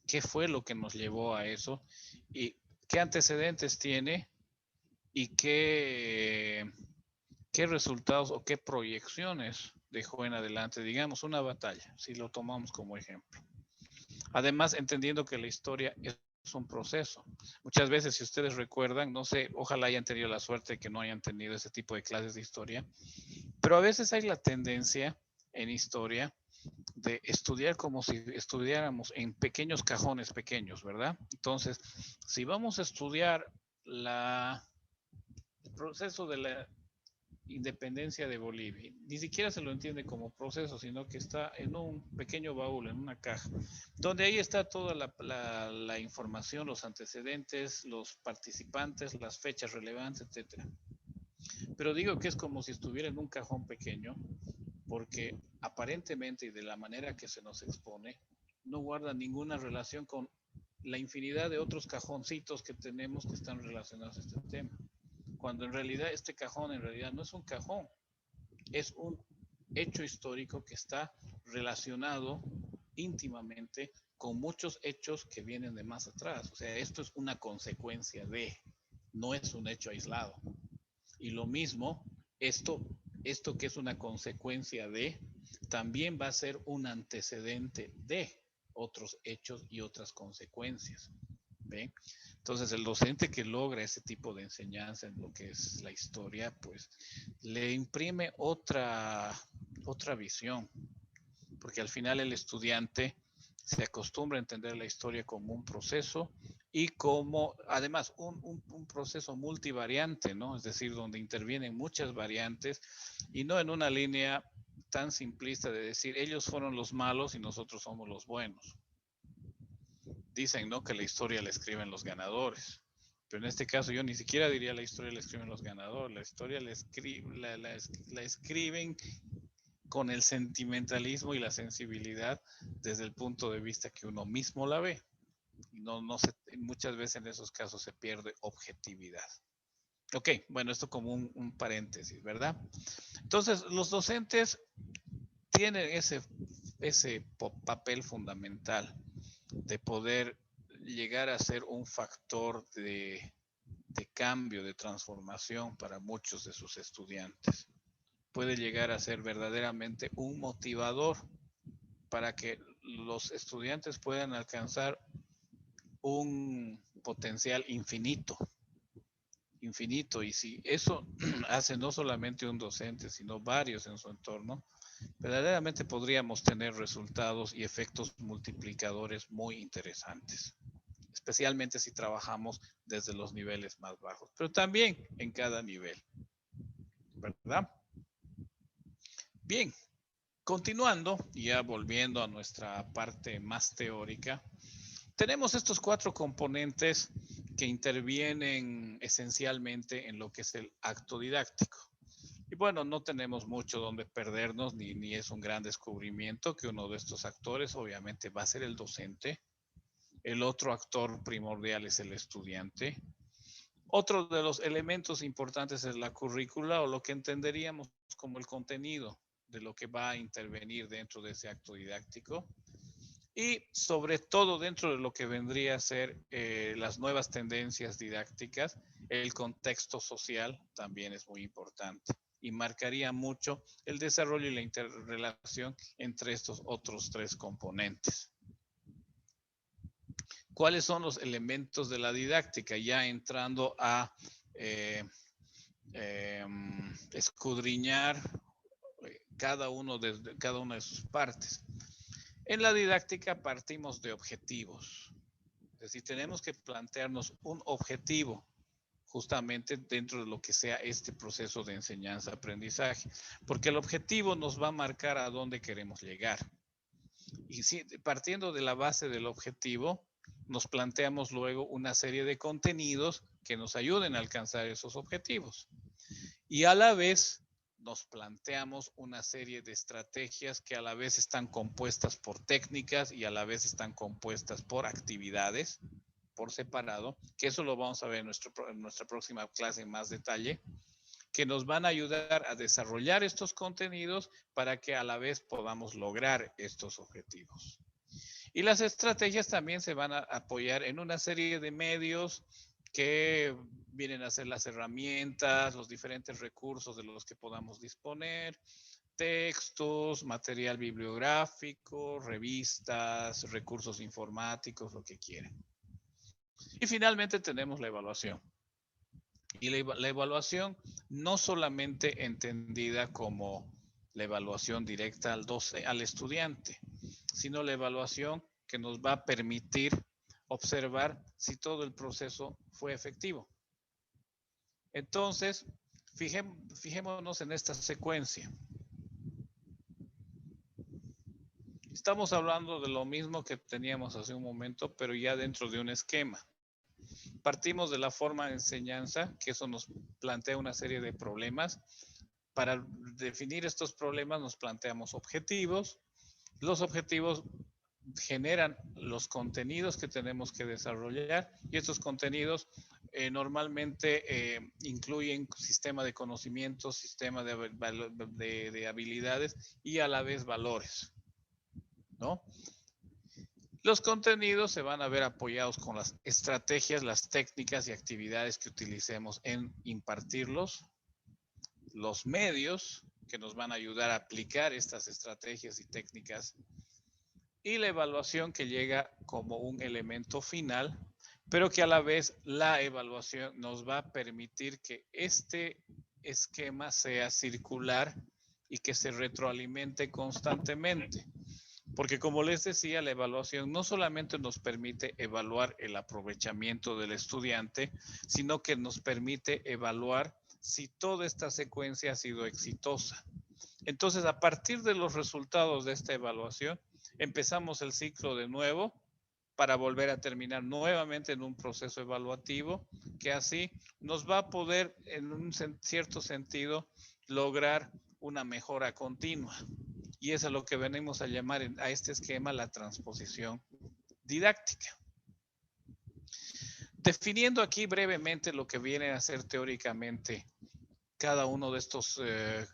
¿Qué fue lo que nos llevó a eso? ¿Y qué antecedentes tiene? ¿Y qué resultados o qué proyecciones dejó en adelante? Digamos, una batalla, si lo tomamos como ejemplo. Además, entendiendo que la historia es un proceso. Muchas veces, si ustedes recuerdan, no sé, ojalá hayan tenido la suerte de que no hayan tenido ese tipo de clases de historia, pero a veces hay la tendencia en historia de estudiar como si estudiáramos en pequeños cajones pequeños, ¿verdad? Entonces, si vamos a estudiar el proceso de la independencia de Bolivia, ni siquiera se lo entiende como proceso, sino que está en un pequeño baúl, en una caja, donde ahí está toda la información, los antecedentes, los participantes, las fechas relevantes, etcétera. Pero digo que es como si estuviera en un cajón pequeño, porque aparentemente y de la manera que se nos expone, no guarda ninguna relación con la infinidad de otros cajoncitos que tenemos que están relacionados a este tema. Cuando en realidad este cajón en realidad no es un cajón, es un hecho histórico que está relacionado íntimamente con muchos hechos que vienen de más atrás. O sea, esto es una consecuencia de, no es un hecho aislado. Y lo mismo, esto que es una consecuencia de, también va a ser un antecedente de otros hechos y otras consecuencias. ¿Ven? Entonces, el docente que logra ese tipo de enseñanza en lo que es la historia, pues le imprime otra visión, porque al final el estudiante se acostumbra a entender la historia como un proceso y como, además, un proceso multivariante, ¿no? Es decir, donde intervienen muchas variantes y no en una línea tan simplista de decir, ellos fueron los malos y nosotros somos los buenos. Dicen, ¿no?, que la historia la escriben los ganadores. Pero en este caso yo ni siquiera diría la historia la escriben los ganadores. La historia la escriben con el sentimentalismo y la sensibilidad desde el punto de vista que uno mismo la ve. Y muchas veces en esos casos se pierde objetividad. Ok, bueno, esto como un paréntesis, ¿verdad? Entonces, los docentes tienen ese papel fundamental de poder llegar a ser un factor de cambio, de transformación para muchos de sus estudiantes. Puede llegar a ser verdaderamente un motivador para que los estudiantes puedan alcanzar un potencial infinito. Y si eso hace no solamente un docente, sino varios en su entorno, verdaderamente podríamos tener resultados y efectos multiplicadores muy interesantes, especialmente si trabajamos desde los niveles más bajos, pero también en cada nivel, ¿verdad? Bien, continuando, ya volviendo a nuestra parte más teórica, tenemos estos 4 componentes que intervienen esencialmente en lo que es el acto didáctico. Y bueno, no tenemos mucho donde perdernos, ni es un gran descubrimiento que uno de estos actores obviamente va a ser el docente. El otro actor primordial es el estudiante. Otro de los elementos importantes es la currícula, o lo que entenderíamos como el contenido de lo que va a intervenir dentro de ese acto didáctico. Y sobre todo dentro de lo que vendría a ser las nuevas tendencias didácticas, el contexto social también es muy importante y marcaría mucho el desarrollo y la interrelación entre estos otros 3 componentes. ¿Cuáles son los elementos de la didáctica? Ya entrando a escudriñar cada una de sus partes. En la didáctica partimos de objetivos. Es decir, tenemos que plantearnos un objetivo justamente dentro de lo que sea este proceso de enseñanza-aprendizaje, porque el objetivo nos va a marcar a dónde queremos llegar. Y si, partiendo de la base del objetivo, nos planteamos luego una serie de contenidos que nos ayuden a alcanzar esos objetivos. Y a la vez nos planteamos una serie de estrategias que a la vez están compuestas por técnicas y a la vez están compuestas por actividades por separado, que eso lo vamos a ver en nuestra próxima clase en más detalle, que nos van a ayudar a desarrollar estos contenidos para que a la vez podamos lograr estos objetivos. Y las estrategias también se van a apoyar en una serie de medios que vienen a ser las herramientas, los diferentes recursos de los que podamos disponer, textos, material bibliográfico, revistas, recursos informáticos, lo que quieran. Y finalmente tenemos la evaluación. Y la evaluación no solamente entendida como la evaluación directa al estudiante, sino la evaluación que nos va a permitir observar si todo el proceso fue efectivo. Entonces, fijémonos en esta secuencia. Estamos hablando de lo mismo que teníamos hace un momento, pero ya dentro de un esquema. Partimos de la forma de enseñanza, que eso nos plantea una serie de problemas. Para definir estos problemas nos planteamos objetivos. Los objetivos generan los contenidos que tenemos que desarrollar y estos contenidos normalmente incluyen sistema de conocimientos, sistema de habilidades y a la vez valores, ¿no? Los contenidos se van a ver apoyados con las estrategias, las técnicas y actividades que utilicemos en impartirlos, los medios que nos van a ayudar a aplicar estas estrategias y técnicas y la evaluación que llega como un elemento final, pero que a la vez la evaluación nos va a permitir que este esquema sea circular y que se retroalimente constantemente. Porque como les decía, la evaluación no solamente nos permite evaluar el aprovechamiento del estudiante, sino que nos permite evaluar si toda esta secuencia ha sido exitosa. Entonces, a partir de los resultados de esta evaluación, empezamos el ciclo de nuevo para volver a terminar nuevamente en un proceso evaluativo que así nos va a poder, en un cierto sentido, lograr una mejora continua. Y eso es lo que venimos a llamar a este esquema la transposición didáctica. Definiendo aquí brevemente lo que viene a ser teóricamente cada uno de estos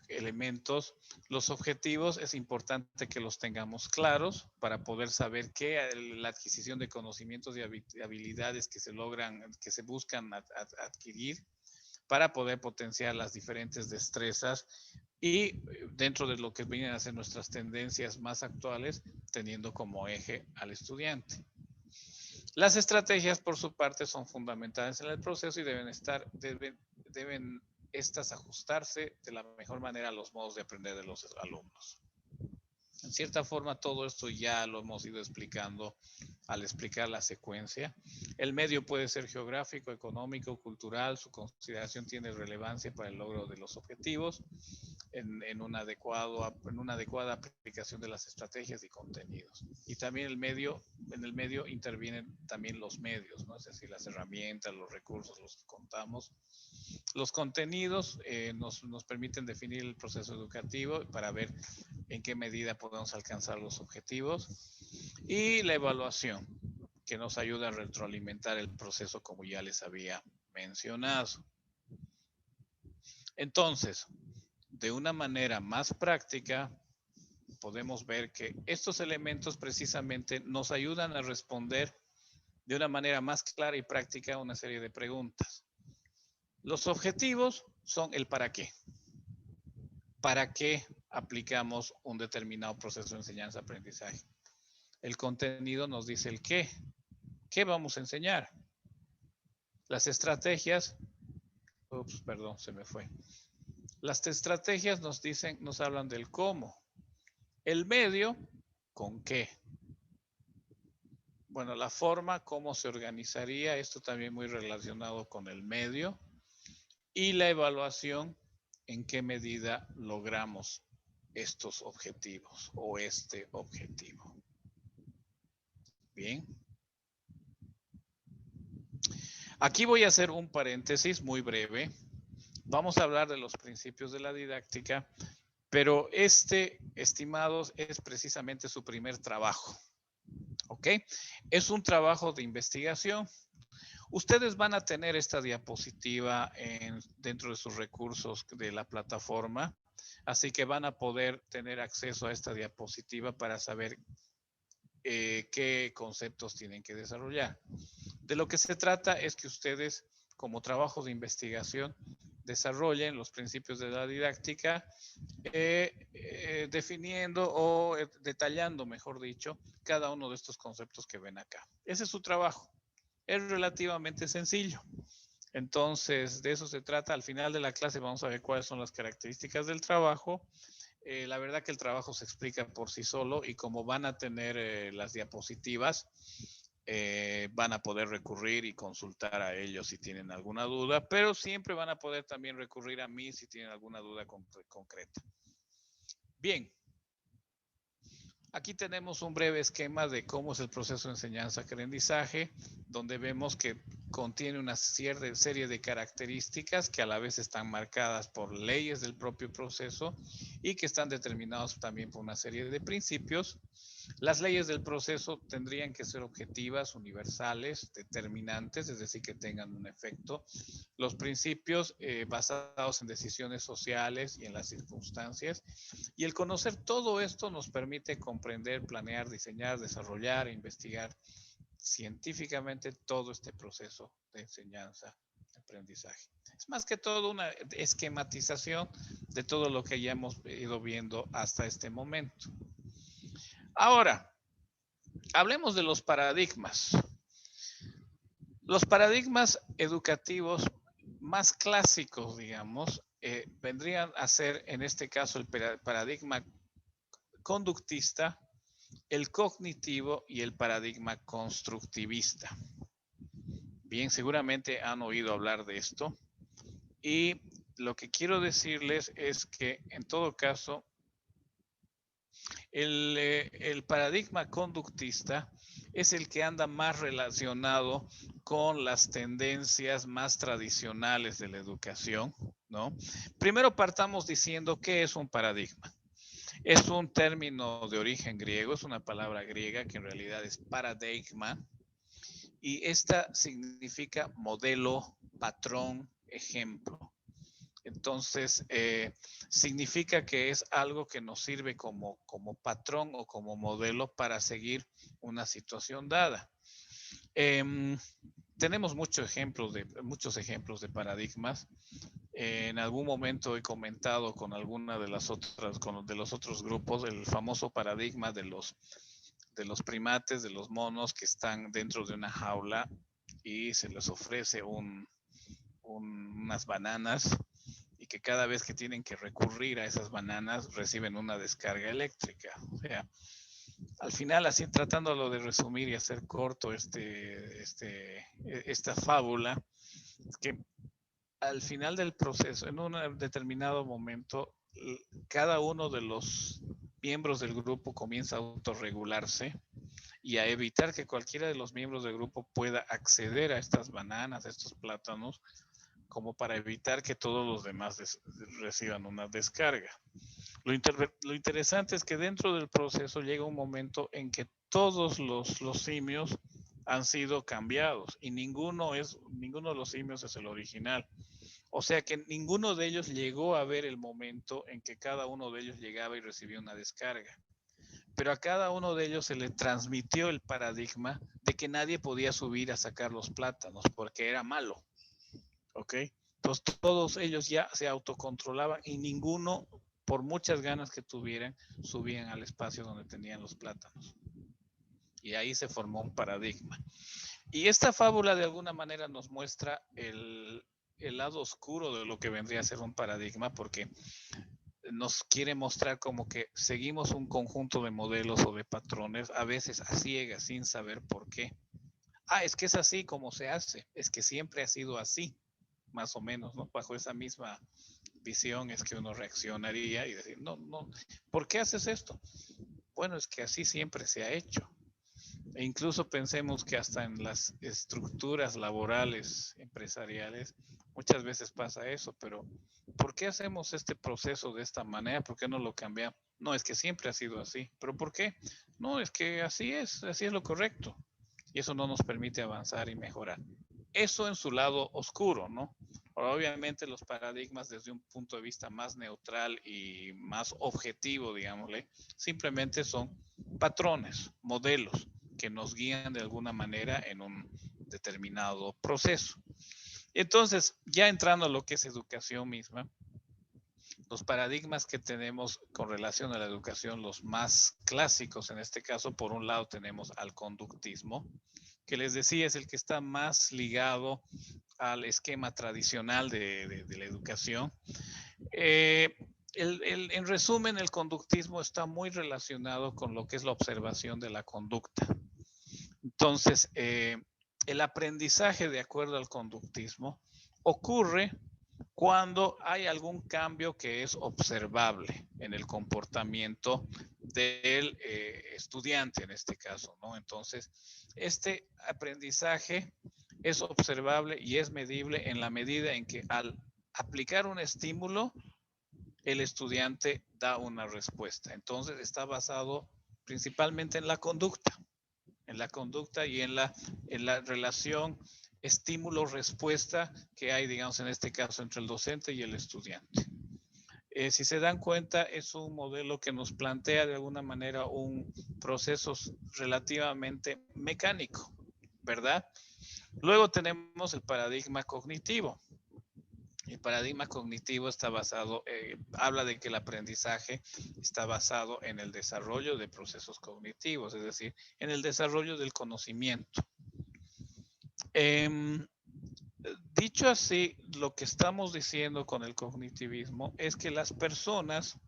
elementos, los objetivos es importante que los tengamos claros para poder saber que la adquisición de conocimientos y habilidades que se logran, que se buscan adquirir para poder potenciar las diferentes destrezas y dentro de lo que vienen a ser nuestras tendencias más actuales, teniendo como eje al estudiante. Las estrategias, por su parte, son fundamentales en el proceso y deben estas ajustarse de la mejor manera a los modos de aprender de los alumnos. En cierta forma, todo esto ya lo hemos ido explicando al explicar la secuencia. El medio puede ser geográfico, económico, cultural. Su consideración tiene relevancia para el logro de los objetivos en una adecuada aplicación de las estrategias y contenidos. Y también en el medio intervienen también los medios, ¿no? Es decir, las herramientas, los recursos, los que contamos. Los contenidos nos permiten definir el proceso educativo para ver en qué medida podemos alcanzar los objetivos y la evaluación que nos ayuda a retroalimentar el proceso como ya les había mencionado. Entonces, de una manera más práctica, podemos ver que estos elementos precisamente nos ayudan a responder de una manera más clara y práctica a una serie de preguntas. Los objetivos son el para qué. ¿Para qué aplicamos un determinado proceso de enseñanza-aprendizaje? El contenido nos dice el qué. ¿Qué vamos a enseñar? Las estrategias, se me fue. Las estrategias nos hablan del cómo. El medio, ¿con qué? Bueno, la forma, cómo se organizaría, esto también muy relacionado con el medio. Y la evaluación, en qué medida logramos estos objetivos o este objetivo. Bien. Aquí voy a hacer un paréntesis muy breve. Vamos a hablar de los principios de la didáctica, pero estimados, es precisamente su primer trabajo. ¿Ok? Es un trabajo de investigación. Ustedes van a tener esta diapositiva dentro de sus recursos de la plataforma, así que van a poder tener acceso a esta diapositiva para saber qué conceptos tienen que desarrollar. De lo que se trata es que ustedes, como trabajo de investigación, desarrollen los principios de la didáctica, definiendo o detallando, mejor dicho, cada uno de estos conceptos que ven acá. Ese es su trabajo. Es relativamente sencillo. Entonces, de eso se trata. Al final de la clase vamos a ver cuáles son las características del trabajo. La verdad que el trabajo se explica por sí solo y como van a tener las diapositivas, van a poder recurrir y consultar a ellos si tienen alguna duda, pero siempre van a poder también recurrir a mí si tienen alguna duda concreta. Bien. Aquí tenemos un breve esquema de cómo es el proceso de enseñanza-aprendizaje, donde vemos que contiene una serie de características que a la vez están marcadas por leyes del propio proceso y que están determinados también por una serie de principios. Las leyes del proceso tendrían que ser objetivas, universales, determinantes, es decir, que tengan un efecto. Los principios basados en decisiones sociales y en las circunstancias. Y el conocer todo esto nos permite comprender, planear, diseñar, desarrollar e investigar científicamente todo este proceso de enseñanza-aprendizaje. Es más que todo una esquematización de todo lo que ya hemos ido viendo hasta este momento. Ahora, hablemos de los paradigmas. Los paradigmas educativos más clásicos, digamos, vendrían a ser, en este caso, el paradigma conductista, el cognitivo y el paradigma constructivista. Bien, seguramente han oído hablar de esto. Y lo que quiero decirles es que, en todo caso, el paradigma conductista es el que anda más relacionado con las tendencias más tradicionales de la educación, ¿no? Primero partamos diciendo qué es un paradigma. Es un término de origen griego, es una palabra griega que en realidad es paradigma, y esta significa modelo, patrón, ejemplo. Entonces, significa que es algo que nos sirve como patrón o como modelo para seguir una situación dada. Tenemos muchos ejemplos de paradigmas. En algún momento he comentado con alguna de las otras, de los otros grupos, el famoso paradigma de los primates, de los monos que están dentro de una jaula y se les ofrece unas bananas y que cada vez que tienen que recurrir a esas bananas reciben una descarga eléctrica. O sea, al final, así tratándolo de resumir y hacer corto esta fábula, es que al final del proceso, en un determinado momento, cada uno de los miembros del grupo comienza a autorregularse y a evitar que cualquiera de los miembros del grupo pueda acceder a estas bananas, a estos plátanos, como para evitar que todos los demás reciban una descarga. Lo interesante es que dentro del proceso llega un momento en que todos los simios han sido cambiados y ninguno de los simios es el original. O sea que ninguno de ellos llegó a ver el momento en que cada uno de ellos llegaba y recibía una descarga. Pero a cada uno de ellos se le transmitió el paradigma de que nadie podía subir a sacar los plátanos porque era malo. ¿Ok? Entonces todos ellos ya se autocontrolaban y ninguno, por muchas ganas que tuvieran, subían al espacio donde tenían los plátanos. Y ahí se formó un paradigma. Y esta fábula de alguna manera nos muestra el lado oscuro de lo que vendría a ser un paradigma, porque nos quiere mostrar como que seguimos un conjunto de modelos o de patrones, a veces a ciegas, sin saber por qué. Es que es así como se hace, es que siempre ha sido así, más o menos, ¿no? Bajo esa misma visión es que uno reaccionaría y decir, no, ¿por qué haces esto? Bueno, es que así siempre se ha hecho. E incluso pensemos que hasta en las estructuras laborales, empresariales, muchas veces pasa eso, pero ¿por qué hacemos este proceso de esta manera? ¿Por qué no lo cambiamos? No, es que siempre ha sido así. ¿Pero por qué? No, es que así es lo correcto. Y eso no nos permite avanzar y mejorar. Eso en su lado oscuro, ¿no? Ahora, obviamente los paradigmas desde un punto de vista más neutral y más objetivo, digámosle, simplemente son patrones, modelos que nos guían de alguna manera en un determinado proceso. Entonces, ya entrando a lo que es educación misma, los paradigmas que tenemos con relación a la educación, los más clásicos en este caso, por un lado tenemos al conductismo, que les decía es el que está más ligado al esquema tradicional de la educación. En resumen, el conductismo está muy relacionado con lo que es la observación de la conducta. Entonces, el aprendizaje de acuerdo al conductismo ocurre cuando hay algún cambio que es observable en el comportamiento del estudiante en este caso, ¿no? Entonces, este aprendizaje es observable y es medible en la medida en que al aplicar un estímulo, el estudiante da una respuesta. Entonces, está basado principalmente en la conducta y en la relación estímulo-respuesta que hay, digamos, en este caso, entre el docente y el estudiante. Si se dan cuenta, es un modelo que nos plantea de alguna manera un proceso relativamente mecánico, ¿verdad? Luego tenemos el paradigma cognitivo. El paradigma cognitivo está basado, habla de que el aprendizaje está basado en el desarrollo de procesos cognitivos, es decir, en el desarrollo del conocimiento. Dicho así, lo que estamos diciendo con el cognitivismo es que las personas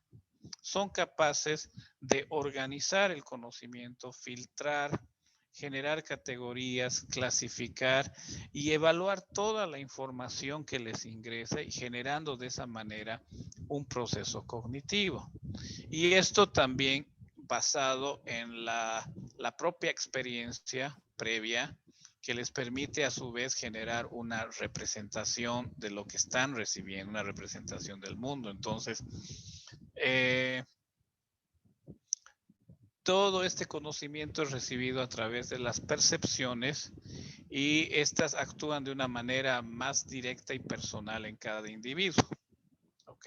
son capaces de organizar el conocimiento, filtrar, generar categorías, clasificar y evaluar toda la información que les ingresa y generando de esa manera un proceso cognitivo. Y esto también basado en la propia experiencia previa que les permite a su vez generar una representación de lo que están recibiendo, una representación del mundo. Entonces, todo este conocimiento es recibido a través de las percepciones y estas actúan de una manera más directa y personal en cada individuo. ¿Ok?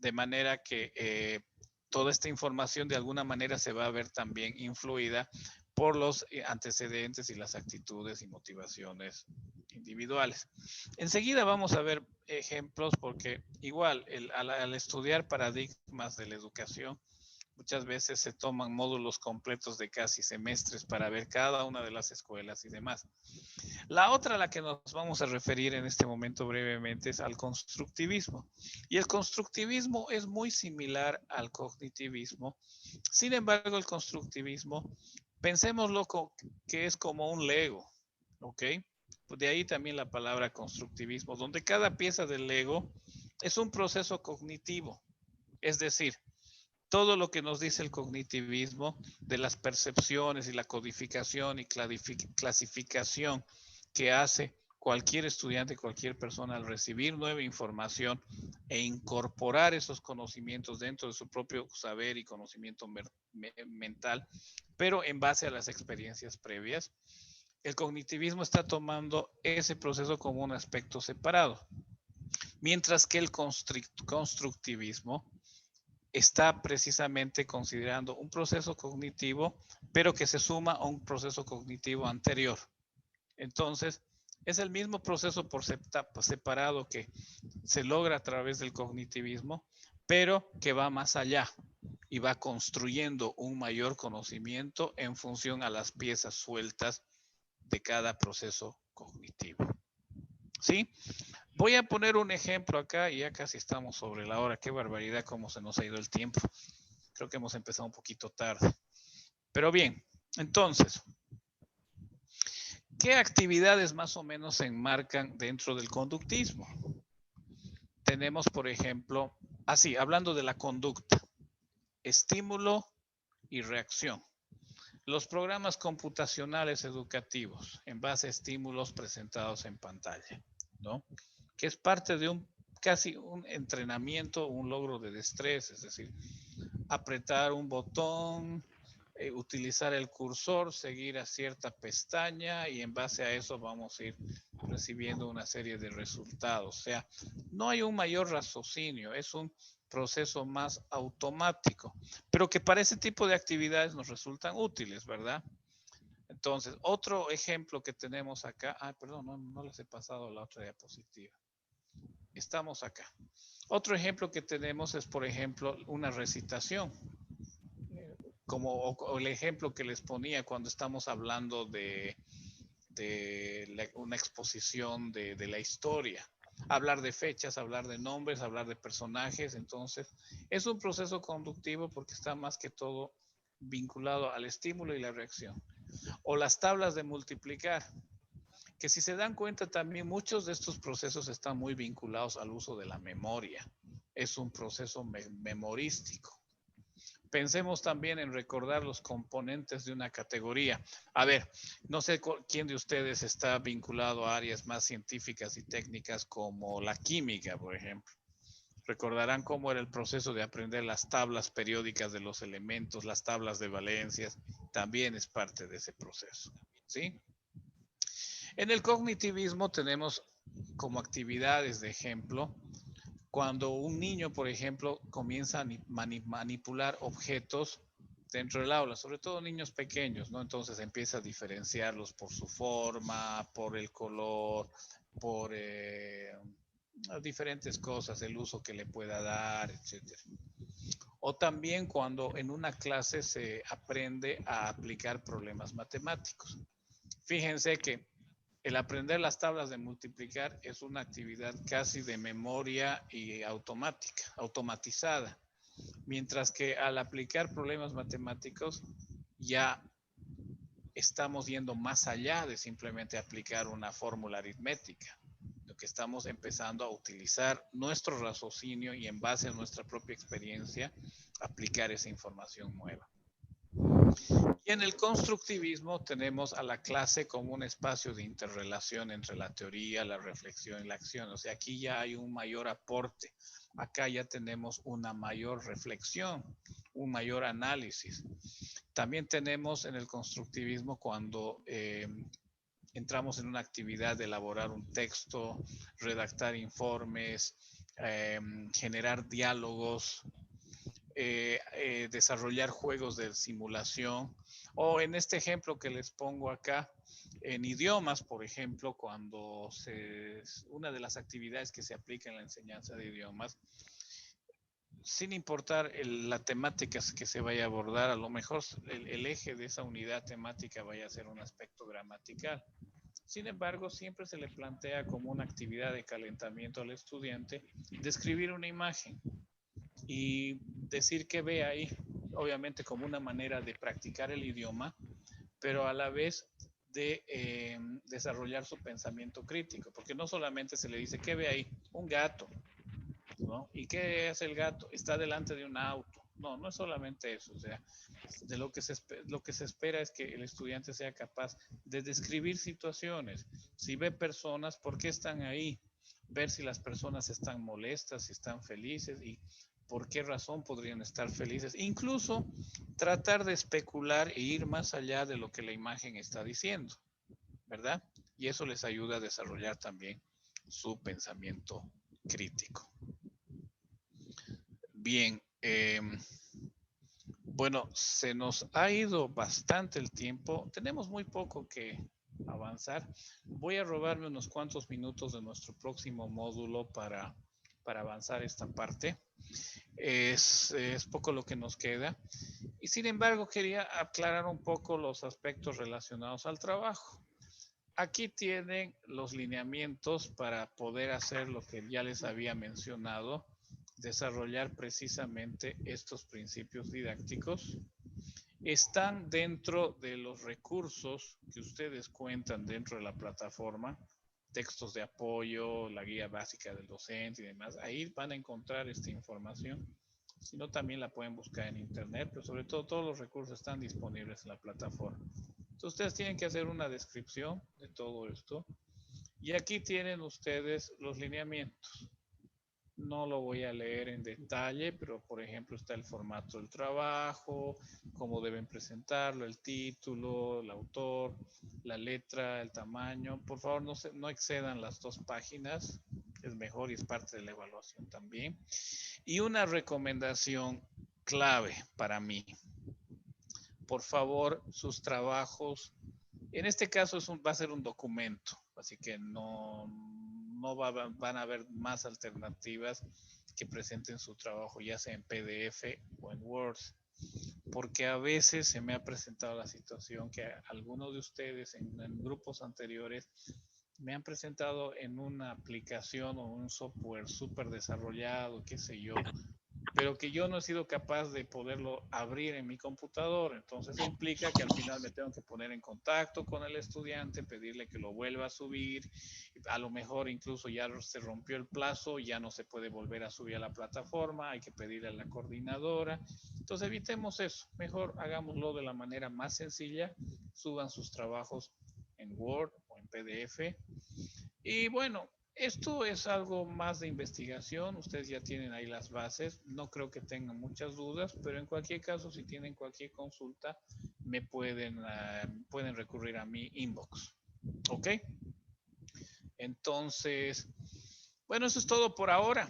De manera que toda esta información de alguna manera se va a ver también influida por los antecedentes y las actitudes y motivaciones individuales. Enseguida vamos a ver ejemplos porque igual al estudiar paradigmas de la educación, muchas veces se toman módulos completos de casi semestres para ver cada una de las escuelas y demás. La otra a la que nos vamos a referir en este momento brevemente es al constructivismo. Y el constructivismo es muy similar al cognitivismo. Sin embargo, el constructivismo, pensémoslo que es como un Lego, ¿ok? De ahí también la palabra constructivismo, donde cada pieza del Lego es un proceso cognitivo. Es decir, todo lo que nos dice el cognitivismo de las percepciones y la codificación y clasificación que hace cualquier estudiante, cualquier persona al recibir nueva información e incorporar esos conocimientos dentro de su propio saber y conocimiento mental, pero en base a las experiencias previas. El cognitivismo está tomando ese proceso como un aspecto separado, mientras que el constructivismo está precisamente considerando un proceso cognitivo, pero que se suma a un proceso cognitivo anterior. Entonces, es el mismo proceso por separado que se logra a través del cognitivismo, pero que va más allá y va construyendo un mayor conocimiento en función a las piezas sueltas de cada proceso cognitivo. ¿Sí? Voy a poner un ejemplo acá y ya casi estamos sobre la hora. Qué barbaridad cómo se nos ha ido el tiempo. Creo que hemos empezado un poquito tarde. Pero bien, entonces, ¿qué actividades más o menos se enmarcan dentro del conductismo? Tenemos, por ejemplo, hablando de la conducta, estímulo y reacción. Los programas computacionales educativos en base a estímulos presentados en pantalla, ¿no? Que es parte de casi un entrenamiento, un logro de destreza, es decir, apretar un botón, utilizar el cursor, seguir a cierta pestaña y en base a eso vamos a ir recibiendo una serie de resultados. O sea, no hay un mayor raciocinio, es un proceso más automático, pero que para ese tipo de actividades nos resultan útiles, ¿verdad? Entonces, otro ejemplo que tenemos acá, perdón, no les he pasado la otra diapositiva. Estamos acá. Otro ejemplo que tenemos es, por ejemplo, una recitación. O el ejemplo que les ponía cuando estamos hablando de una exposición de la historia. Hablar de fechas, hablar de nombres, hablar de personajes. Entonces, es un proceso conductivo porque está más que todo vinculado al estímulo y la reacción. O las tablas de multiplicar, que si se dan cuenta también muchos de estos procesos están muy vinculados al uso de la memoria. Es un proceso memorístico. Pensemos también en recordar los componentes de una categoría. A ver, no sé quién de ustedes está vinculado a áreas más científicas y técnicas como la química, por ejemplo. Recordarán cómo era el proceso de aprender las tablas periódicas de los elementos, las tablas de valencias, también es parte de ese proceso, ¿sí? En el cognitivismo tenemos como actividades de ejemplo cuando un niño, por ejemplo, comienza a manipular objetos dentro del aula, sobre todo niños pequeños, ¿no? Entonces empieza a diferenciarlos por su forma, por el color, por diferentes cosas, el uso que le pueda dar, etcétera. O también cuando en una clase se aprende a aplicar problemas matemáticos. Fíjense que el aprender las tablas de multiplicar es una actividad casi de memoria y automatizada, mientras que al aplicar problemas matemáticos ya estamos yendo más allá de simplemente aplicar una fórmula aritmética, lo que estamos empezando a utilizar nuestro raciocinio y en base a nuestra propia experiencia aplicar esa información nueva. Y en el constructivismo tenemos a la clase como un espacio de interrelación entre la teoría, la reflexión y la acción. O sea, aquí ya hay un mayor aporte. Acá ya tenemos una mayor reflexión, un mayor análisis. También tenemos en el constructivismo cuando entramos en una actividad de elaborar un texto, redactar informes, generar diálogos, desarrollar juegos de simulación, o en este ejemplo que les pongo acá, en idiomas, por ejemplo, cuando una de las actividades que se aplica en la enseñanza de idiomas, sin importar la temática que se vaya a abordar, a lo mejor el eje de esa unidad temática vaya a ser un aspecto gramatical. Sin embargo, siempre se le plantea como una actividad de calentamiento al estudiante describir una imagen y decir que ve ahí, obviamente como una manera de practicar el idioma, pero a la vez de desarrollar su pensamiento crítico, porque no solamente se le dice, ¿qué ve ahí? Un gato, ¿no? ¿Y qué hace el gato? Está delante de un auto. No, no es solamente eso, o sea, de lo que se espera es que el estudiante sea capaz de describir situaciones. Si ve personas, ¿por qué están ahí? Ver si las personas están molestas, si están felices y por qué razón podrían estar felices. Incluso tratar de especular e ir más allá de lo que la imagen está diciendo, ¿verdad? Y eso les ayuda a desarrollar también su pensamiento crítico. Bien, bueno, se nos ha ido bastante el tiempo. Tenemos muy poco que avanzar. Voy a robarme unos cuantos minutos de nuestro próximo módulo para avanzar esta parte. Es poco lo que nos queda. Y sin embargo, quería aclarar un poco los aspectos relacionados al trabajo. Aquí tienen los lineamientos para poder hacer lo que ya les había mencionado, desarrollar precisamente estos principios didácticos. Están dentro de los recursos que ustedes cuentan dentro de la plataforma, textos de apoyo, la guía básica del docente y demás. Ahí van a encontrar esta información. Si no, también la pueden buscar en internet, pero sobre todo todos los recursos están disponibles en la plataforma. Entonces ustedes tienen que hacer una descripción de todo esto. Y aquí tienen ustedes los lineamientos. No lo voy a leer en detalle, pero por ejemplo está el formato del trabajo, cómo deben presentarlo, el título, el autor, la letra, el tamaño. Por favor, no excedan las 2 páginas, es mejor y es parte de la evaluación también. Y una recomendación clave para mí. Por favor, sus trabajos, en este caso va a ser un documento, así que no van a haber más alternativas que presenten su trabajo, ya sea en PDF o en Word, porque a veces se me ha presentado la situación que algunos de ustedes en grupos anteriores me han presentado en una aplicación o un software súper desarrollado, qué sé yo, pero que yo no he sido capaz de poderlo abrir en mi computador. Entonces implica que al final me tengo que poner en contacto con el estudiante, pedirle que lo vuelva a subir. A lo mejor incluso ya se rompió el plazo, ya no se puede volver a subir a la plataforma, hay que pedirle a la coordinadora. Entonces evitemos eso, mejor hagámoslo de la manera más sencilla, suban sus trabajos en Word o en PDF. Y bueno, esto es algo más de investigación, ustedes ya tienen ahí las bases, no creo que tengan muchas dudas, pero en cualquier caso, si tienen cualquier consulta, me pueden recurrir a mi inbox, ¿ok? Entonces, bueno, eso es todo por ahora.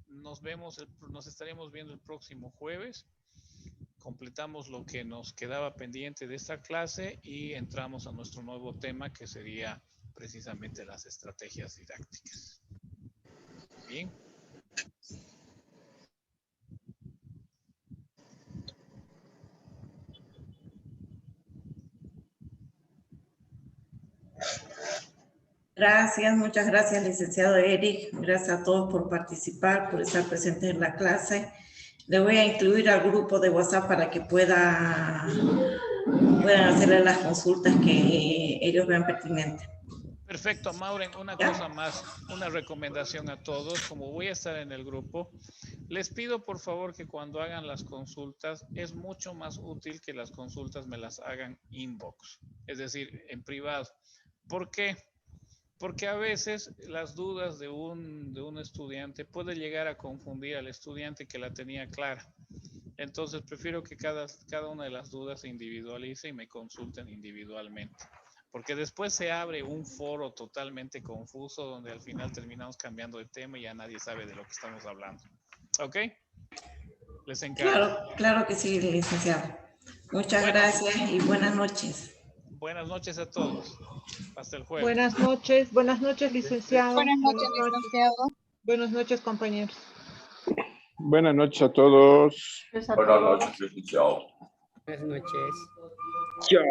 Nos estaremos viendo el próximo jueves. Completamos lo que nos quedaba pendiente de esta clase y entramos a nuestro nuevo tema, que sería precisamente las estrategias didácticas. Bien. Gracias, muchas gracias, licenciado Eric. Gracias a todos por participar, por estar presentes en la clase. Le voy a incluir al grupo de WhatsApp para que puedan hacerle las consultas que ellos vean pertinentes. Perfecto, Maureen, una cosa más, una recomendación a todos, como voy a estar en el grupo, les pido por favor que cuando hagan las consultas, es mucho más útil que las consultas me las hagan inbox, es decir, en privado. ¿Por qué? Porque a veces las dudas de un estudiante puede llegar a confundir al estudiante que la tenía clara. Entonces prefiero que cada una de las dudas se individualice y me consulten individualmente. Porque después se abre un foro totalmente confuso donde al final terminamos cambiando de tema y ya nadie sabe de lo que estamos hablando. ¿Ok? Les encargo. Claro que sí, licenciado. Muchas gracias y buenas noches. Buenas noches a todos. Hasta el jueves. Buenas noches, licenciado. Buenas noches, licenciado. Buenas noches, compañeros. Buenas noches a todos. Buenas noches, licenciado. Buenas noches. Chao.